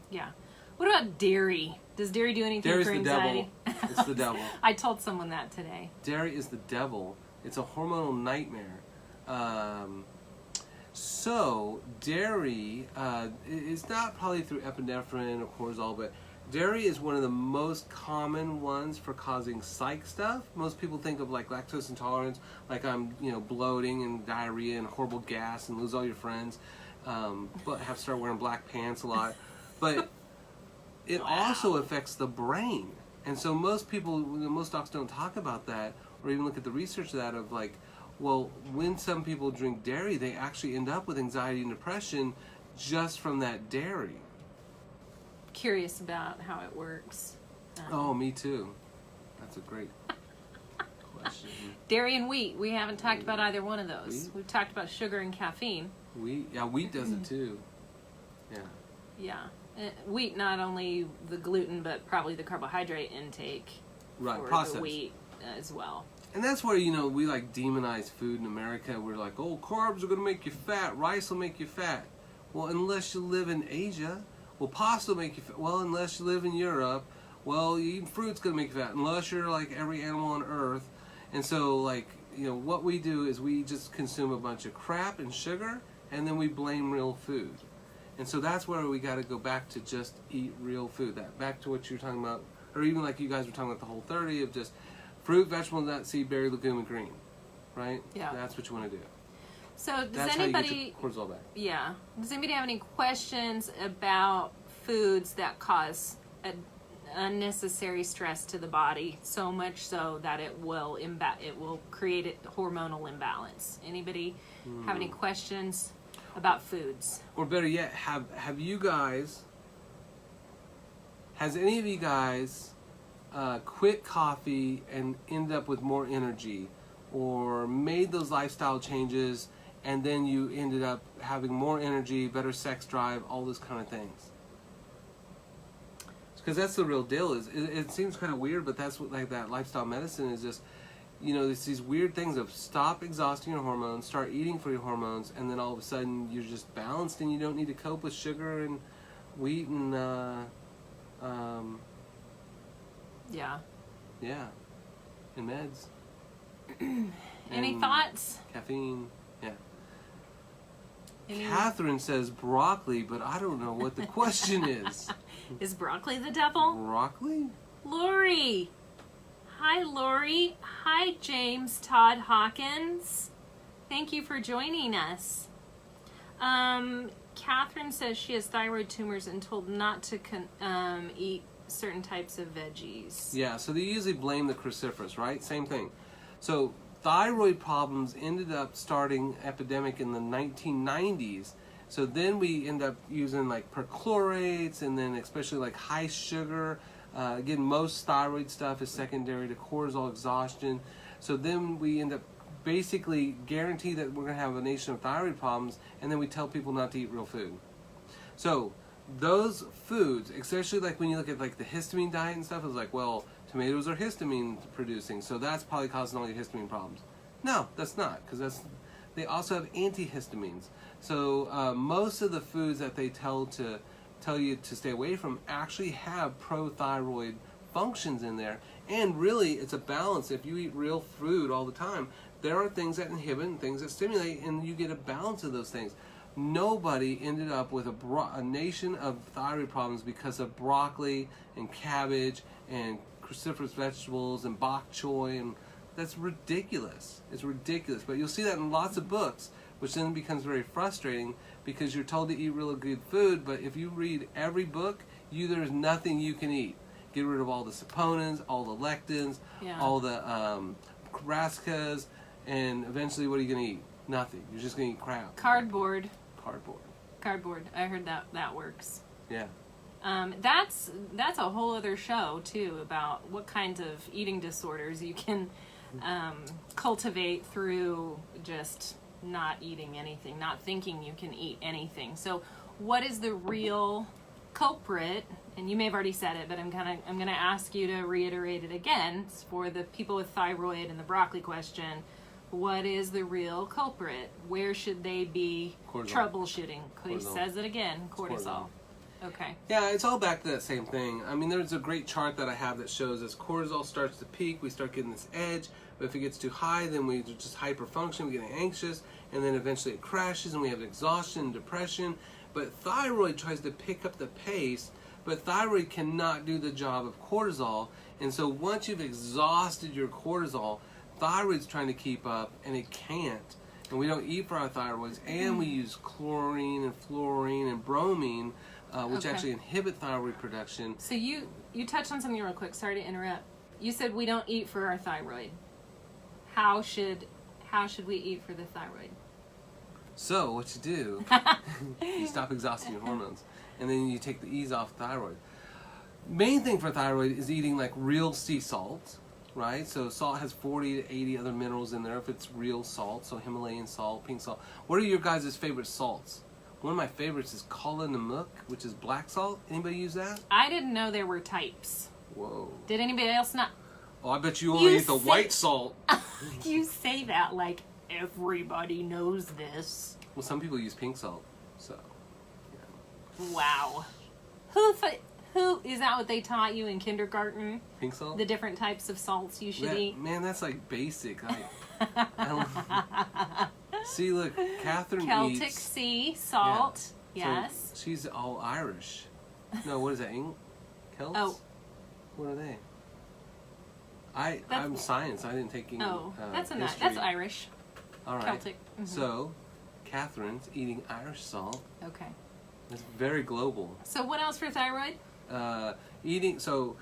Yeah. What about dairy? Does dairy do anything for anxiety? Dairy's the devil. It's the devil. I told someone that today. Dairy is the devil It's a hormonal nightmare. So dairy is not probably through epinephrine or cortisol, but dairy is one of the most common ones for causing psych stuff. Most people think of like lactose intolerance, like I'm bloating and diarrhea and horrible gas and lose all your friends, but have to start wearing black pants a lot. But it also affects the brain, and so most docs don't talk about that or even look at the research of that of like, well, when some people drink dairy, they actually end up with anxiety and depression just from that dairy. Curious about how it works. Oh, me too. That's a great question. Dairy and wheat. We haven't talked about either one of those. We've talked about sugar and caffeine. Wheat does it too. Yeah. Yeah. Wheat, not only the gluten, but probably the carbohydrate intake for processed. the wheat as well. And that's where, we like demonize food in America. We're like, oh, carbs are going to make you fat. Rice will make you fat. Well, unless you live in Asia. Well, pasta will make you fat. Well, unless you live in Europe. Well, eating fruit's going to make you fat. Unless you're like every animal on earth. And so, like, what we do is we just consume a bunch of crap and sugar, and then we blame real food. And so that's where we got to go back to just eat real food. Back to what you were talking about, or even like you guys were talking about the Whole30 of just fruit, vegetable, nut, seed, berry, legume, and green, right? Yeah. That's what you want to do. So That's how you get your cortisol back. Yeah. Does anybody have any questions about foods that cause unnecessary stress to the body, so much so that it will create a hormonal imbalance? Anybody have any questions about foods? Or better yet, has any of you guys quit coffee and end up with more energy, or made those lifestyle changes and then you ended up having more energy, better sex drive, all those kind of things? Because that's the real deal. It seems kind of weird, but that's what, like, that lifestyle medicine is just, it's these weird things of stop exhausting your hormones, start eating for your hormones, and then all of a sudden you're just balanced and you don't need to cope with sugar and wheat and yeah, and meds. Any thoughts? Caffeine, yeah. Catherine says broccoli, but I don't know what the question is. Is broccoli the devil? Broccoli? Lori. Hi, Lori. Hi, James Todd Hawkins. Thank you for joining us. Catherine says she has thyroid tumors and told not to eat certain types of veggies. Yeah, so they usually blame the cruciferous, right? Same thing. So thyroid problems ended up starting epidemic in the 1990s. So then we end up using like perchlorates, and then especially like high sugar. Again, most thyroid stuff is secondary to cortisol exhaustion. So then we end up basically guarantee that we're going to have a nation of thyroid problems, and then we tell people not to eat real food. So those foods, especially like when you look at like the histamine diet and stuff, it's like, well, tomatoes are histamine producing, so that's probably causing all your histamine problems. No, that's not, because they also have antihistamines. So most of the foods that they tell you to stay away from actually have pro-thyroid functions in there. And really, it's a balance. If you eat real food all the time, there are things that inhibit and things that stimulate, and you get a balance of those things. Nobody ended up with a nation of thyroid problems because of broccoli and cabbage and cruciferous vegetables and bok choy, and that's ridiculous. It's ridiculous. But you'll see that in lots of books, which then becomes very frustrating because you're told to eat really good food, but if you read every book, there's nothing you can eat. Get rid of all the saponins, all the lectins, all the brassicas, and eventually what are you going to eat? Nothing. You're just going to eat crap. Cardboard. I heard that works. Yeah. That's a whole other show too, about what kinds of eating disorders you can cultivate through just not eating anything, not thinking you can eat anything. So what is the real culprit? And you may have already said it, but I'm gonna ask you to reiterate it again for the people with thyroid and the broccoli question. What is the real culprit? Where should they be troubleshooting? He says it again, cortisol. Okay. Yeah, it's all back to that same thing. I mean, there's a great chart that I have that shows as cortisol starts to peak, we start getting this edge. But if it gets too high, then we just hyperfunction, we get anxious, and then eventually it crashes, and we have exhaustion and depression. But thyroid tries to pick up the pace, but thyroid cannot do the job of cortisol. And so once you've exhausted your cortisol, thyroid's trying to keep up, and it can't. And we don't eat for our thyroids, and we use chlorine and fluorine and bromine, which actually inhibit thyroid production. So you touched on something real quick. Sorry to interrupt. You said we don't eat for our thyroid. How should we eat for the thyroid? So what you do, you stop exhausting your hormones, and then you take the ease off thyroid. Main thing for thyroid is eating like real sea salt, right? So salt has 40 to 80 other minerals in there if it's real salt. So Himalayan salt, pink salt. What are your guys' favorite salts? One of my favorites is Kala Namak, which is black salt. Anybody use that? I didn't know there were types. Whoa. Did anybody else not? Oh, I bet you only eat the white salt. You say that like everybody knows this. Well, some people use pink salt, so. Yeah. Wow. Who is that what they taught you in kindergarten? Pink salt? The different types of salts you should eat? Man, that's like basic. See, look, Catherine Celtic eats... sea salt. Yeah. Yes. So she's all Irish. No, what is that? Celts? Oh. What are they? I'm science. I didn't take that's history. that's Irish. All right. Celtic. Mm-hmm. So, Catherine's eating Irish salt. Okay. It's very global. So what else for thyroid? So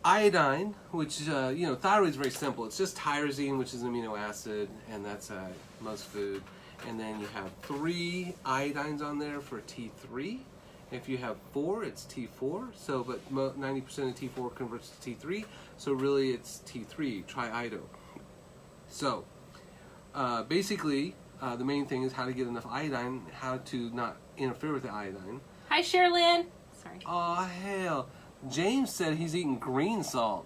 iodine, which thyroid's very simple. It's just tyrosine, which is an amino acid, and that's most food. And then you have 3 iodines on there for T3. If you have 4, it's T4. So, but 90% of T4 converts to T3. So really, it's T3, triiodine. So, basically, the main thing is how to get enough iodine, how to not interfere with the iodine. Hi, Sherilyn. Sorry. Oh, hell. James said he's eating green salt.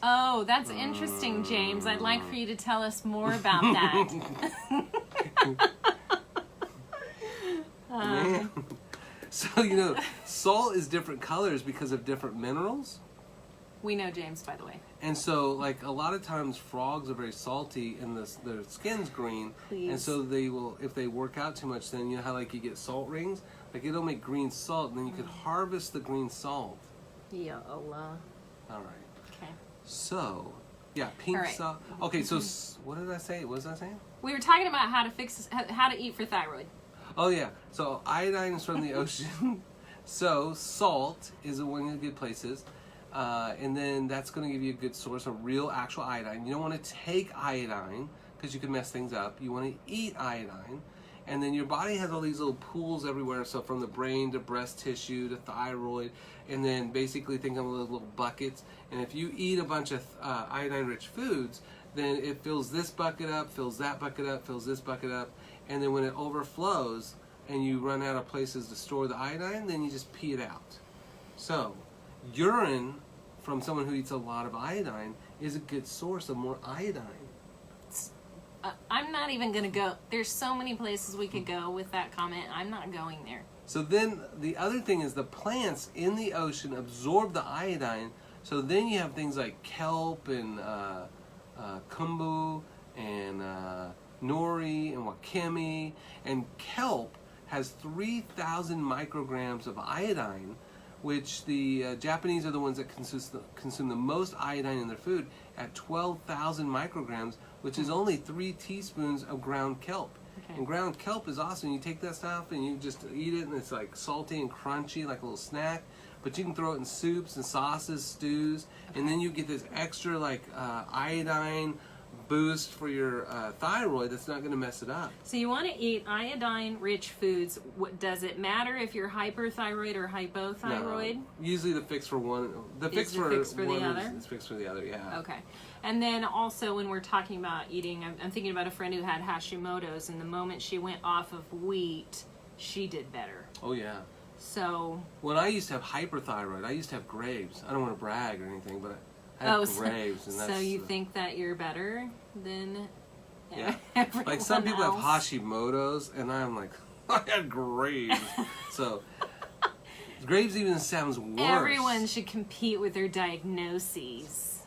Oh, that's interesting, James. I'd like for you to tell us more about that. Man. So, salt is different colors because of different minerals. We know James, by the way. And so, like, a lot of times frogs are very salty and their skin's green. Please. And so they will, if they work out too much, then you know how, like, you get salt rings? Like, it'll make green salt, and then you could harvest the green salt. Ya Allah. All right. Okay. So, yeah, pink All right. salt. Okay, so what did I say? What was I saying? We were talking about how to eat for thyroid. Oh, yeah. So, iodine is from the ocean. So, salt is one of the good places. And then that's going to give you a good source of real, actual iodine. You don't want to take iodine because you can mess things up. You want to eat iodine. And then your body has all these little pools everywhere. So from the brain to breast tissue to thyroid. And then basically think of those little buckets. And if you eat a bunch of iodine-rich foods, then it fills this bucket up, fills that bucket up, fills this bucket up. And then when it overflows and you run out of places to store the iodine, then you just pee it out. So urine from someone who eats a lot of iodine is a good source of more iodine. I'm not even going to go. There's so many places we could go with that comment. I'm not going there. So then the other thing is the plants in the ocean absorb the iodine. So then you have things like kelp and kombu and nori and wakame. And kelp has 3,000 micrograms of iodine, which the Japanese are the ones that consume the most iodine in their food at 12,000 micrograms, which is only 3 teaspoons of ground kelp. Okay. And ground kelp is awesome. You take that stuff and you just eat it, and it's like salty and crunchy, like a little snack. But you can throw it in soups and sauces, stews, and then you get this extra like iodine boost for your thyroid that's not going to mess it up. So you want to eat iodine-rich foods. Does it matter if you're hyperthyroid or hypothyroid? No. Usually the fix for one. The fix for the other. Is fix for the other. Yeah. Okay. And then also when we're talking about eating, I'm thinking about a friend who had Hashimoto's, and the moment she went off of wheat, she did better. Oh yeah. So when I used to have hyperthyroid, I used to have Graves. I don't want to brag or anything, but I had Graves. And that's, so you think that you're better than everyone like some people else? have Hashimoto's, and I'm like, I had Graves. So Graves even sounds worse. Everyone should compete with their diagnoses.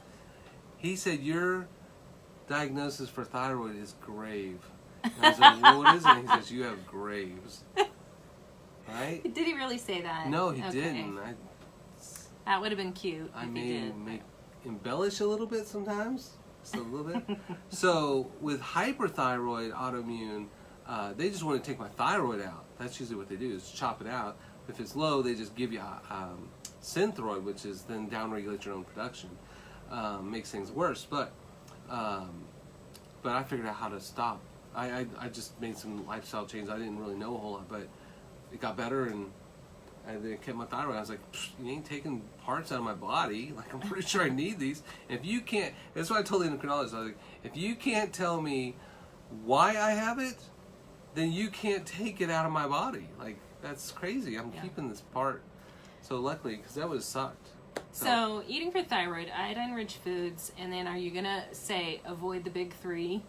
He said, your diagnosis for thyroid is grave. And I was like, well, what is it? He says, you have Graves. Right? Did he really say that? No, he didn't. That would have been cute. I if may he did. embellish a little bit sometimes. Just a little bit. So with hyperthyroid autoimmune, they just want to take my thyroid out. That's usually what they do, is chop it out. If it's low, they just give you synthroid, which is then downregulate your own production. Makes things worse. But I figured out how to stop. I just made some lifestyle changes. I didn't really know a whole lot, but it got better, and they kept my thyroid. I was like, you ain't taking parts out of my body. Like, I'm pretty sure I need these. And if you can't, that's what I told the endocrinologist. I was like, if you can't tell me why I have it, then you can't take it out of my body. Like, that's crazy. I'm keeping this part. So luckily, because that would have sucked. So eating for thyroid, iodine-rich foods, and then are you going to say avoid the big three?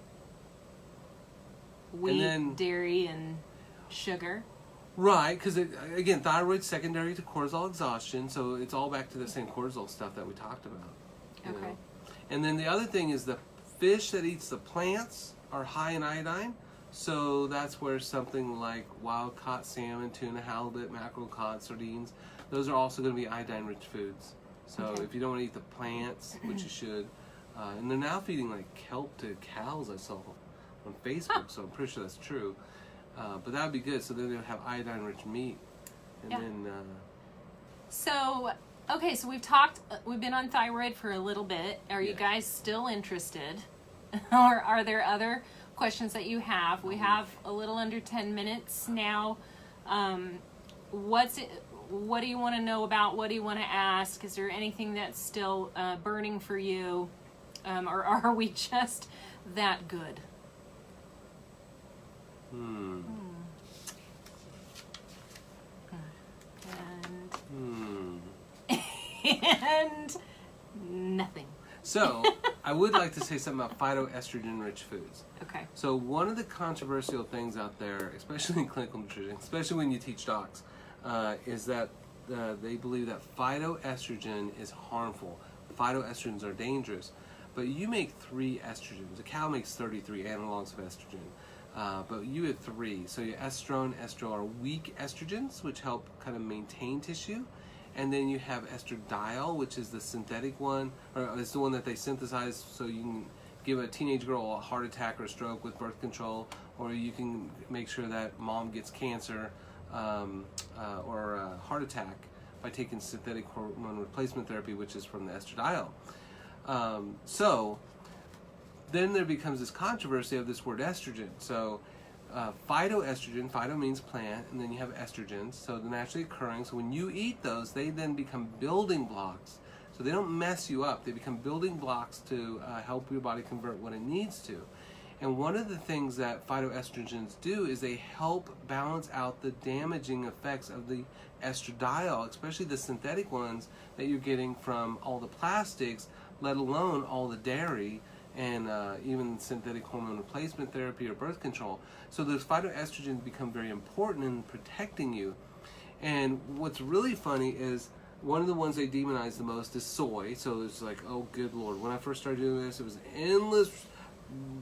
Wheat, dairy, and sugar? Right, because again, thyroid's secondary to cortisol exhaustion, so it's all back to the same cortisol stuff that we talked about. Okay. Know? And then the other thing is the fish that eats the plants are high in iodine, so that's where something like wild-caught salmon, tuna, halibut, mackerel, cod, sardines, those are also going to be iodine-rich foods. So if you don't want to eat the plants, which you should, and they're now feeding like kelp to cows, I saw on Facebook, so I'm pretty sure that's true. But that would be good. So then they would have iodine-rich meat, and then. So so we've been on thyroid for a little bit. Are you guys still interested, or are there other questions that you have? We have a little under 10 minutes now. What do you want to know about? What do you want to ask? Is there anything that's still burning for you, or are we just that good? And nothing. So, I would like to say something about phytoestrogen-rich foods. Okay. So, one of the controversial things out there, especially in clinical nutrition, especially when you teach docs, is that they believe that phytoestrogen is harmful. Phytoestrogens are dangerous. But you make 3 estrogens. A cow makes 33 analogs of estrogen. But you have 3. So your estrone, estro are weak estrogens, which help kind of maintain tissue. And then you have estradiol, which is the synthetic one, or it's the one that they synthesize so you can give a teenage girl a heart attack or a stroke with birth control, or you can make sure that mom gets cancer or a heart attack by taking synthetic hormone replacement therapy, which is from the estradiol. So then there becomes this controversy of this word estrogen. So phytoestrogen, phyto means plant, and then you have estrogens, so they're naturally occurring. So when you eat those, they then become building blocks. So they don't mess you up. They become building blocks to help your body convert what it needs to. And one of the things that phytoestrogens do is they help balance out the damaging effects of the estradiol, especially the synthetic ones that you're getting from all the plastics, let alone all the dairy, and even synthetic hormone replacement therapy or birth control. So those phytoestrogens become very important in protecting you. And what's really funny is one of the ones they demonize the most is soy. So it's like, oh good Lord, when I first started doing this, it was endless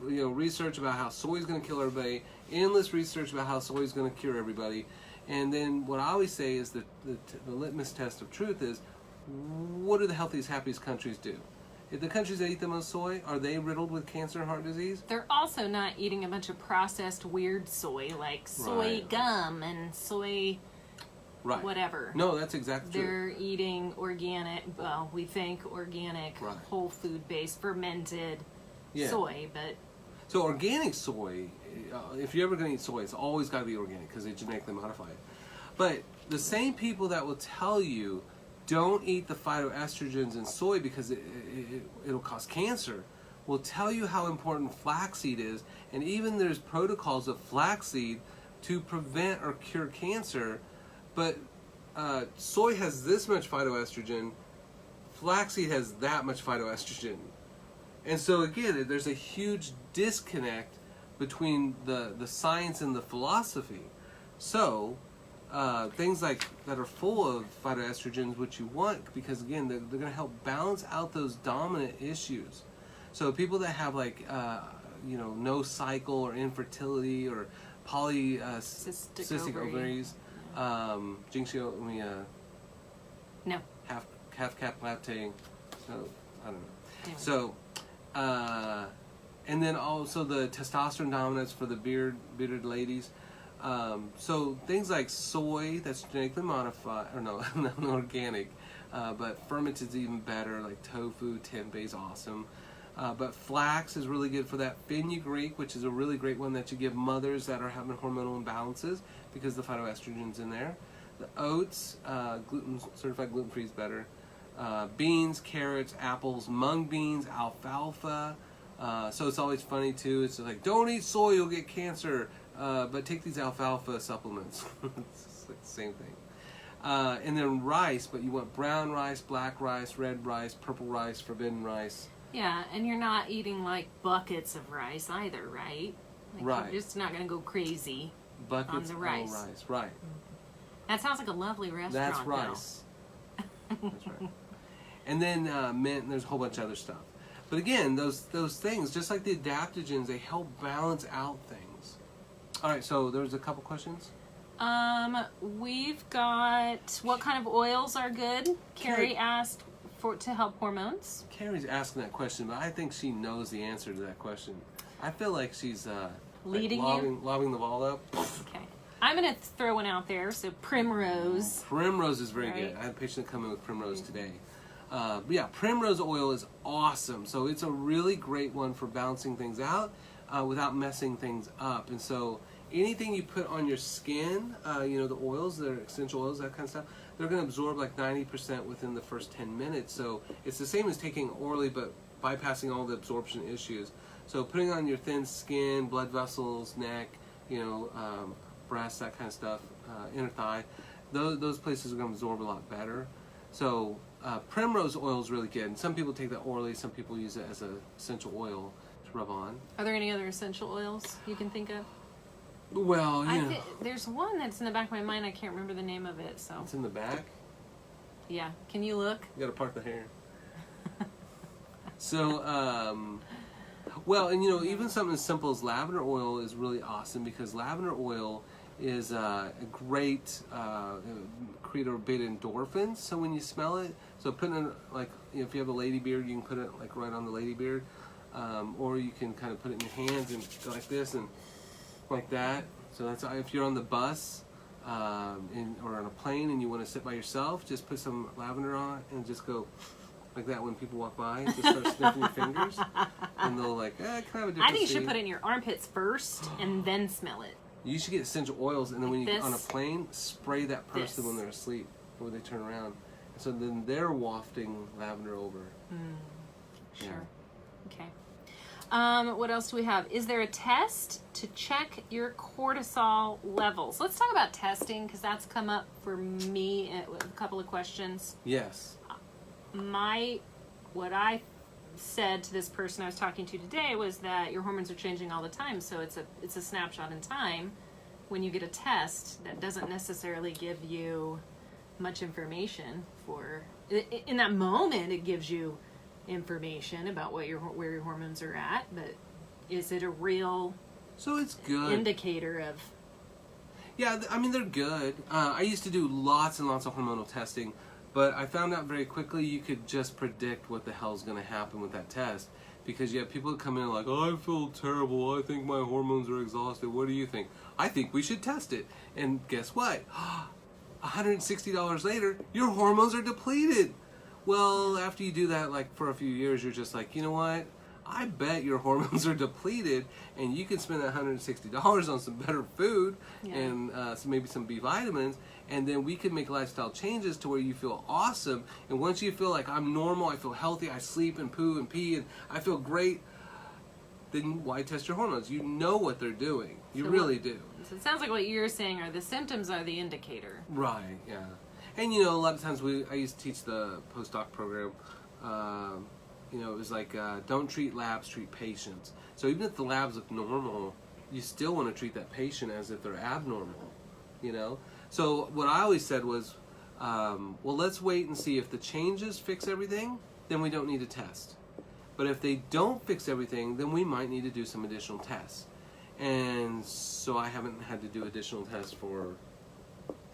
research about how soy is going to kill everybody, endless research about how soy is going to cure everybody. And then what I always say is that the litmus test of truth is, what do the healthiest, happiest countries do? If the countries that eat the most soy, are they riddled with cancer and heart disease? They're also not eating a bunch of processed weird soy, like soy gum and soy whatever. No, that's exactly true. They're eating organic, well, we think organic, whole food based, fermented soy, but... So organic soy, if you're ever going to eat soy, it's always got to be organic because they genetically modify it. But the same people that will tell you, don't eat the phytoestrogens in soy because it'll cause cancer, will tell you how important flaxseed is, and even there's protocols of flaxseed to prevent or cure cancer, but soy has this much phytoestrogen, flaxseed has that much phytoestrogen. And so again, there's a huge disconnect between the science and the philosophy. So things like that are full of phytoestrogens, which you want, because again, they're going to help balance out those dominant issues. So people that have like, no cycle or infertility or polycystic ovaries, no. half cap lactating. So I don't know. Anyway. So, and then also the testosterone dominance for the bearded ladies. So things like soy that's genetically modified, or no, not organic, but fermented is even better. Like tofu, tempeh is awesome. But flax is really good for that. Fenugreek, which is a really great one that you give mothers that are having hormonal imbalances because the phytoestrogen's in there. The oats, certified gluten-free is better. Beans, carrots, apples, mung beans, alfalfa. So it's always funny too. It's like, don't eat soy, you'll get cancer. But take these alfalfa supplements. It's like the same thing. And then rice, but you want brown rice, black rice, red rice, purple rice, forbidden rice. Yeah, and you're not eating like buckets of rice either, right? Like, Right. You're just not going to go crazy Buckets on the rice. of rice, right. That sounds like a lovely restaurant. That's rice. That's right. And then mint, and there's a whole bunch of other stuff. But again, those things, just like the adaptogens, they help balance out things. All right, so there's a couple questions. We've got what kind of oils are good? Carrie asked to help hormones. Carrie's asking that question, but I think she knows the answer to that question. I feel like she's Leading lobbing the ball up. Okay. I'm going to throw one out there. So primrose. Primrose is very Right. good. I had a patient come in with primrose today. But yeah, primrose oil is awesome. So it's a really great one for balancing things out without messing things up. And so anything you put on your skin, the oils, the essential oils, that kind of stuff, they're going to absorb like 90% within the first 10 minutes. So it's the same as taking orally, but bypassing all the absorption issues. So putting on your thin skin, blood vessels, neck, breasts, that kind of stuff, inner thigh, those places are going to absorb a lot better. So primrose oil is really good. And some people take that orally, some people use it as an essential oil to rub on. Are there any other essential oils you can think of? Well, there's one that's in the back of my mind. I can't remember the name of it. So it's in the back. yeah, can you look? You got to part the hair. So, well, and even something as simple as lavender oil is really awesome because lavender oil is a great creator of beta endorphins. So when you smell it, so putting it like if you have a lady beard, you can put it like right on the lady beard, or you can kind of put it in your hands and go like this and like that. So that's if you're on the bus or on a plane and you want to sit by yourself, just put some lavender on and just go like that when people walk by. Just start sniffing your fingers, and they'll like, can I have a different I think you should seat? put it in your armpits first and then smell it. You should get essential oils, and then when you get on a This. plane, spray that person This. when they're asleep or when they turn around. So then they're wafting lavender over. Sure. Yeah. Okay. What else do we have? Is there a test to check your cortisol levels? Let's talk about testing because that's come up for me with a couple of questions. Yes. What I said to this person I was talking to today was that your hormones are changing all the time, so it's a snapshot in time. When you get a test, that doesn't necessarily give you much information in that moment. It gives you information about where your hormones are at, but is it a real So it's good. indicator of? Yeah, I mean, they're good. I used to do lots and lots of hormonal testing, but I found out very quickly you could just predict what the hell's going to happen with that test. Because you have people that come in like, oh, I feel terrible. I think my hormones are exhausted. What do you think? I think we should test it. And guess what? $160 later, your hormones are depleted. Well, after you do that, like for a few years, you're just like, you know what? I bet your hormones are depleted, and you can spend that $160 on some better food and maybe some B vitamins, and then we can make lifestyle changes to where you feel awesome. And once you feel like I'm normal, I feel healthy, I sleep and poo and pee, and I feel great, then why test your hormones? You know what they're doing. You really do. So it sounds like what you're saying are the symptoms are the indicator. Right, yeah. And a lot of times I used to teach the postdoc program. It was like, don't treat labs, treat patients. So even if the labs look normal, you still want to treat that patient as if they're abnormal, So what I always said was, well, let's wait and see if the changes fix everything, then we don't need to test. But if they don't fix everything, then we might need to do some additional tests. And so I haven't had to do additional tests for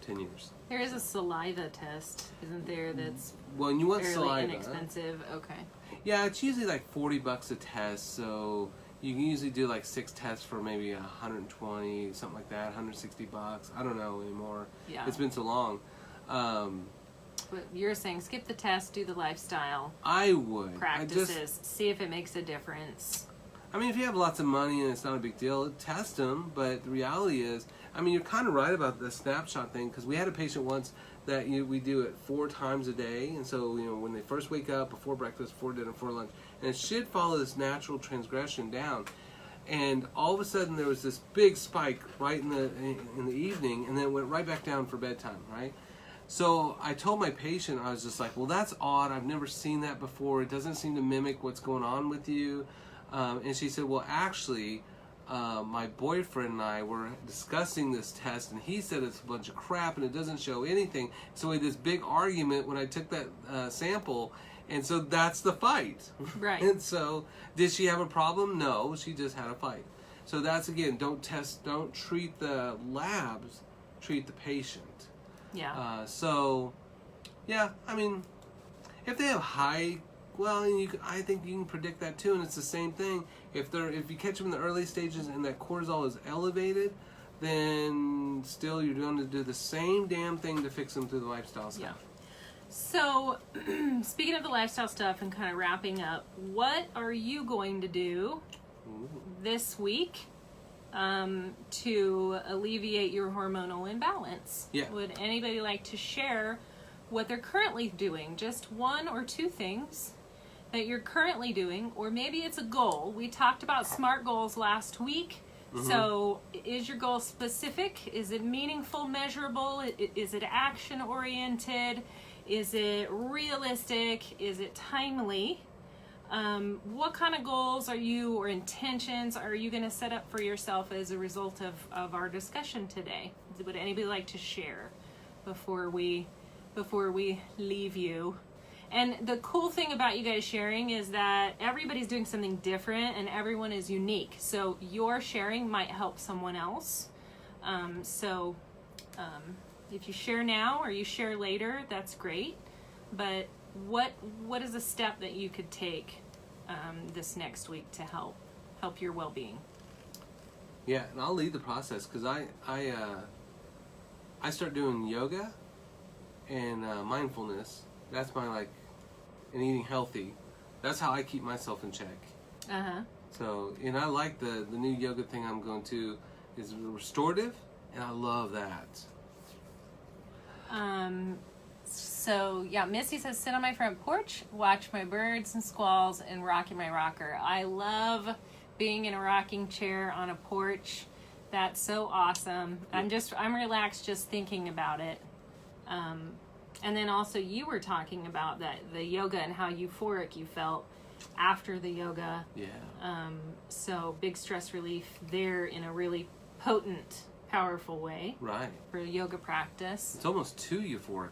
10 years. There is a saliva test, isn't there? That's Well, and you want fairly saliva. inexpensive. Okay. Yeah, it's usually like $40 a test, so you can usually do like 6 tests for maybe 120, something like that, $160. I don't know anymore. Yeah. It's been so long. But you're saying skip the test, do the lifestyle I would. practices, see if it makes a difference. I mean, if you have lots of money and it's not a big deal, test them. But the reality is, I mean, you're kind of right about the snapshot thing, because we had a patient once that we do it 4 times a day. And so, when they first wake up, before breakfast, before dinner, before lunch, and it should follow this natural transgression down. And all of a sudden, there was this big spike right in the evening, and then it went right back down for bedtime, right? So I told my patient, I was just like, well, that's odd. I've never seen that before. It doesn't seem to mimic what's going on with you. And she said, well, actually, my boyfriend and I were discussing this test, and he said it's a bunch of crap and it doesn't show anything. So we had this big argument when I took that sample, and so that's the fight. Right. And so, did she have a problem? No, she just had a fight. So that's, again, don't treat the labs, treat the patient. Yeah. Yeah, I mean, if they have high, well, I think you can predict that too, and it's the same thing. If you catch them in the early stages and that cortisol is elevated, then still you're going to do the same damn thing to fix them through the lifestyle stuff. Yeah. So, speaking of the lifestyle stuff and kind of wrapping up, what are you going to do this week to alleviate your hormonal imbalance? Yeah. Would anybody like to share what they're currently doing? Just 1 or 2 things that you're currently doing, or maybe it's a goal. We talked about SMART goals last week. So is your goal specific? Is it meaningful, measurable? Is it action oriented? Is it realistic? Is it timely? What kind of goals are you, or intentions are you going to set up for yourself as a result of our discussion today? Would anybody like to share before we leave you? And the cool thing about you guys sharing is that everybody's doing something different and everyone is unique. So your sharing might help someone else. If you share now or you share later, that's great. But what is a step that you could take this next week to help your well-being? Yeah, and I'll lead the process, because I start doing yoga and mindfulness. That's my and eating healthy. That's how I keep myself in check. So, and I like the new yoga thing I'm going to is restorative, and I love that. So yeah, Missy says, sit on my front porch, watch my birds and squalls, and rock in my rocker. I love being in a rocking chair on a porch. That's so awesome. I'm relaxed just thinking about it. And then also you were talking about the yoga and how euphoric you felt after the yoga. Yeah. So big stress relief there in a really potent, powerful way. Right. For yoga practice. It's almost too euphoric.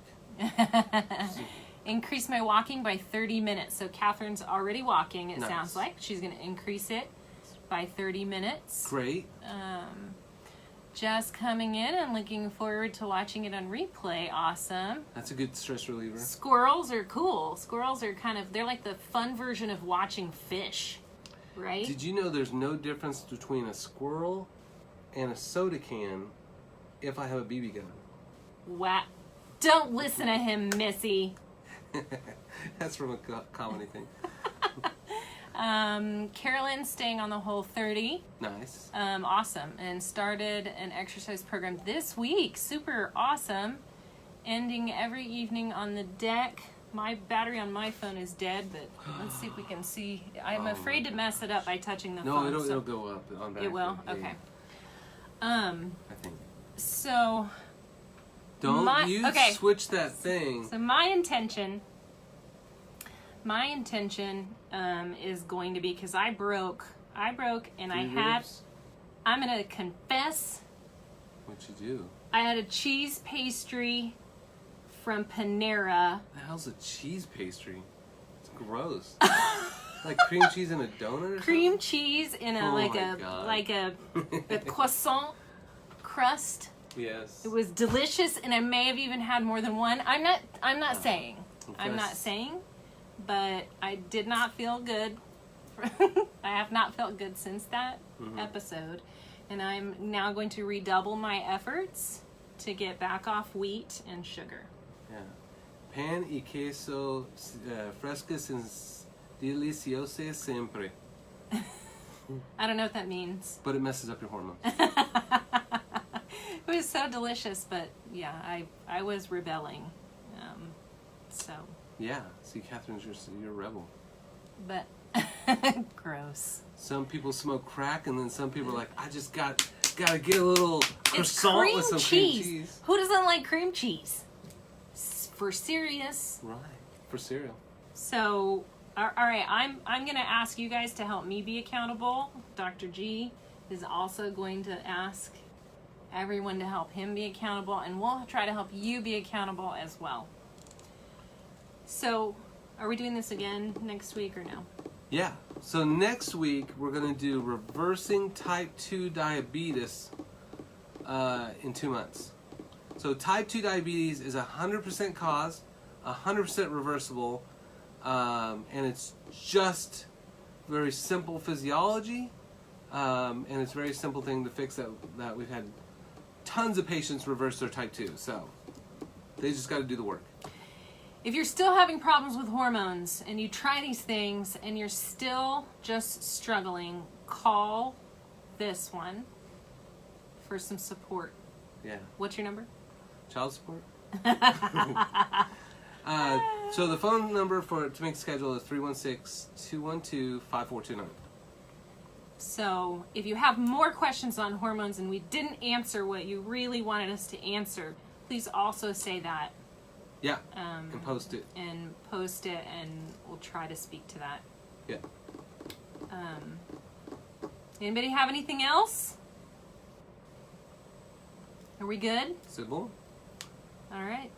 Increase my walking by 30 minutes. So Catherine's already walking, it Nice. sounds like. She's going to increase it by 30 minutes. Great. Just coming in and looking forward to watching it on replay. Awesome. That's a good stress reliever. Squirrels are cool. Squirrels are they're like the fun version of watching fish, right? Did you know there's no difference between a squirrel and a soda can if I have a BB gun? Wow. Don't listen to him, Missy. That's from a comedy thing. Carolyn's staying on the Whole 30. Nice. Awesome. And started an exercise program this week. Super awesome. Ending every evening on the deck. My battery on my phone is dead, but let's see if we can see. I'm afraid to mess it up by touching the phone. No, it'll go up on back. It will? Yeah, Okay. I think. So... Don't switch that thing. So my intention is going to be, because I broke and I had, I'm going to confess. What'd you do? I had a cheese pastry from Panera. The hell's a cheese pastry? It's gross. Like cream cheese in a donut or Cream something? cheese in a Oh like my a God. like a croissant crust. Yes. It was delicious, and I may have even had more than one. I'm not saying. I'm not saying, but I did not feel good. I have not felt good since that episode, and I'm now going to redouble my efforts to get back off wheat and sugar. Yeah. Pan y queso frescas y deliciosas siempre. I don't know what that means. But it messes up your hormones. It was so delicious, but yeah, I was rebelling. So. Yeah. See, Catherine's you're a rebel. But gross. Some people smoke crack, and then some people are like, I just gotta get a little It's croissant cream with some cheese. cream cheese. Who doesn't like cream cheese? For serious. Right. For cereal. So, all right, I'm going to ask you guys to help me be accountable. Dr. G is also going to ask everyone to help him be accountable, and we'll try to help you be accountable as well. So, are we doing this again next week or no? Yeah. So next week we're gonna do reversing type 2 diabetes in 2 months. So type 2 diabetes is 100% caused, 100% reversible, and it's just very simple physiology, and it's a very simple thing to fix that we've had tons of patients reverse their type 2. So they just got to do the work. If you're still having problems with hormones and you try these things and you're still just struggling, call this one for some support. Yeah. What's your number? Child support. So the phone number to make a schedule is 316-212-5429. So if you have more questions on hormones and we didn't answer what you really wanted us to answer, please also say that. Yeah. And post it. And post it, and we'll try to speak to that. Yeah. Anybody have anything else? Are we good? Sybil? All right.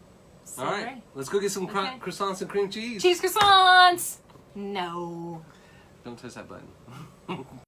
All right. Let's go get some croissants and cream cheese. Cheese croissants! No. Don't touch that button.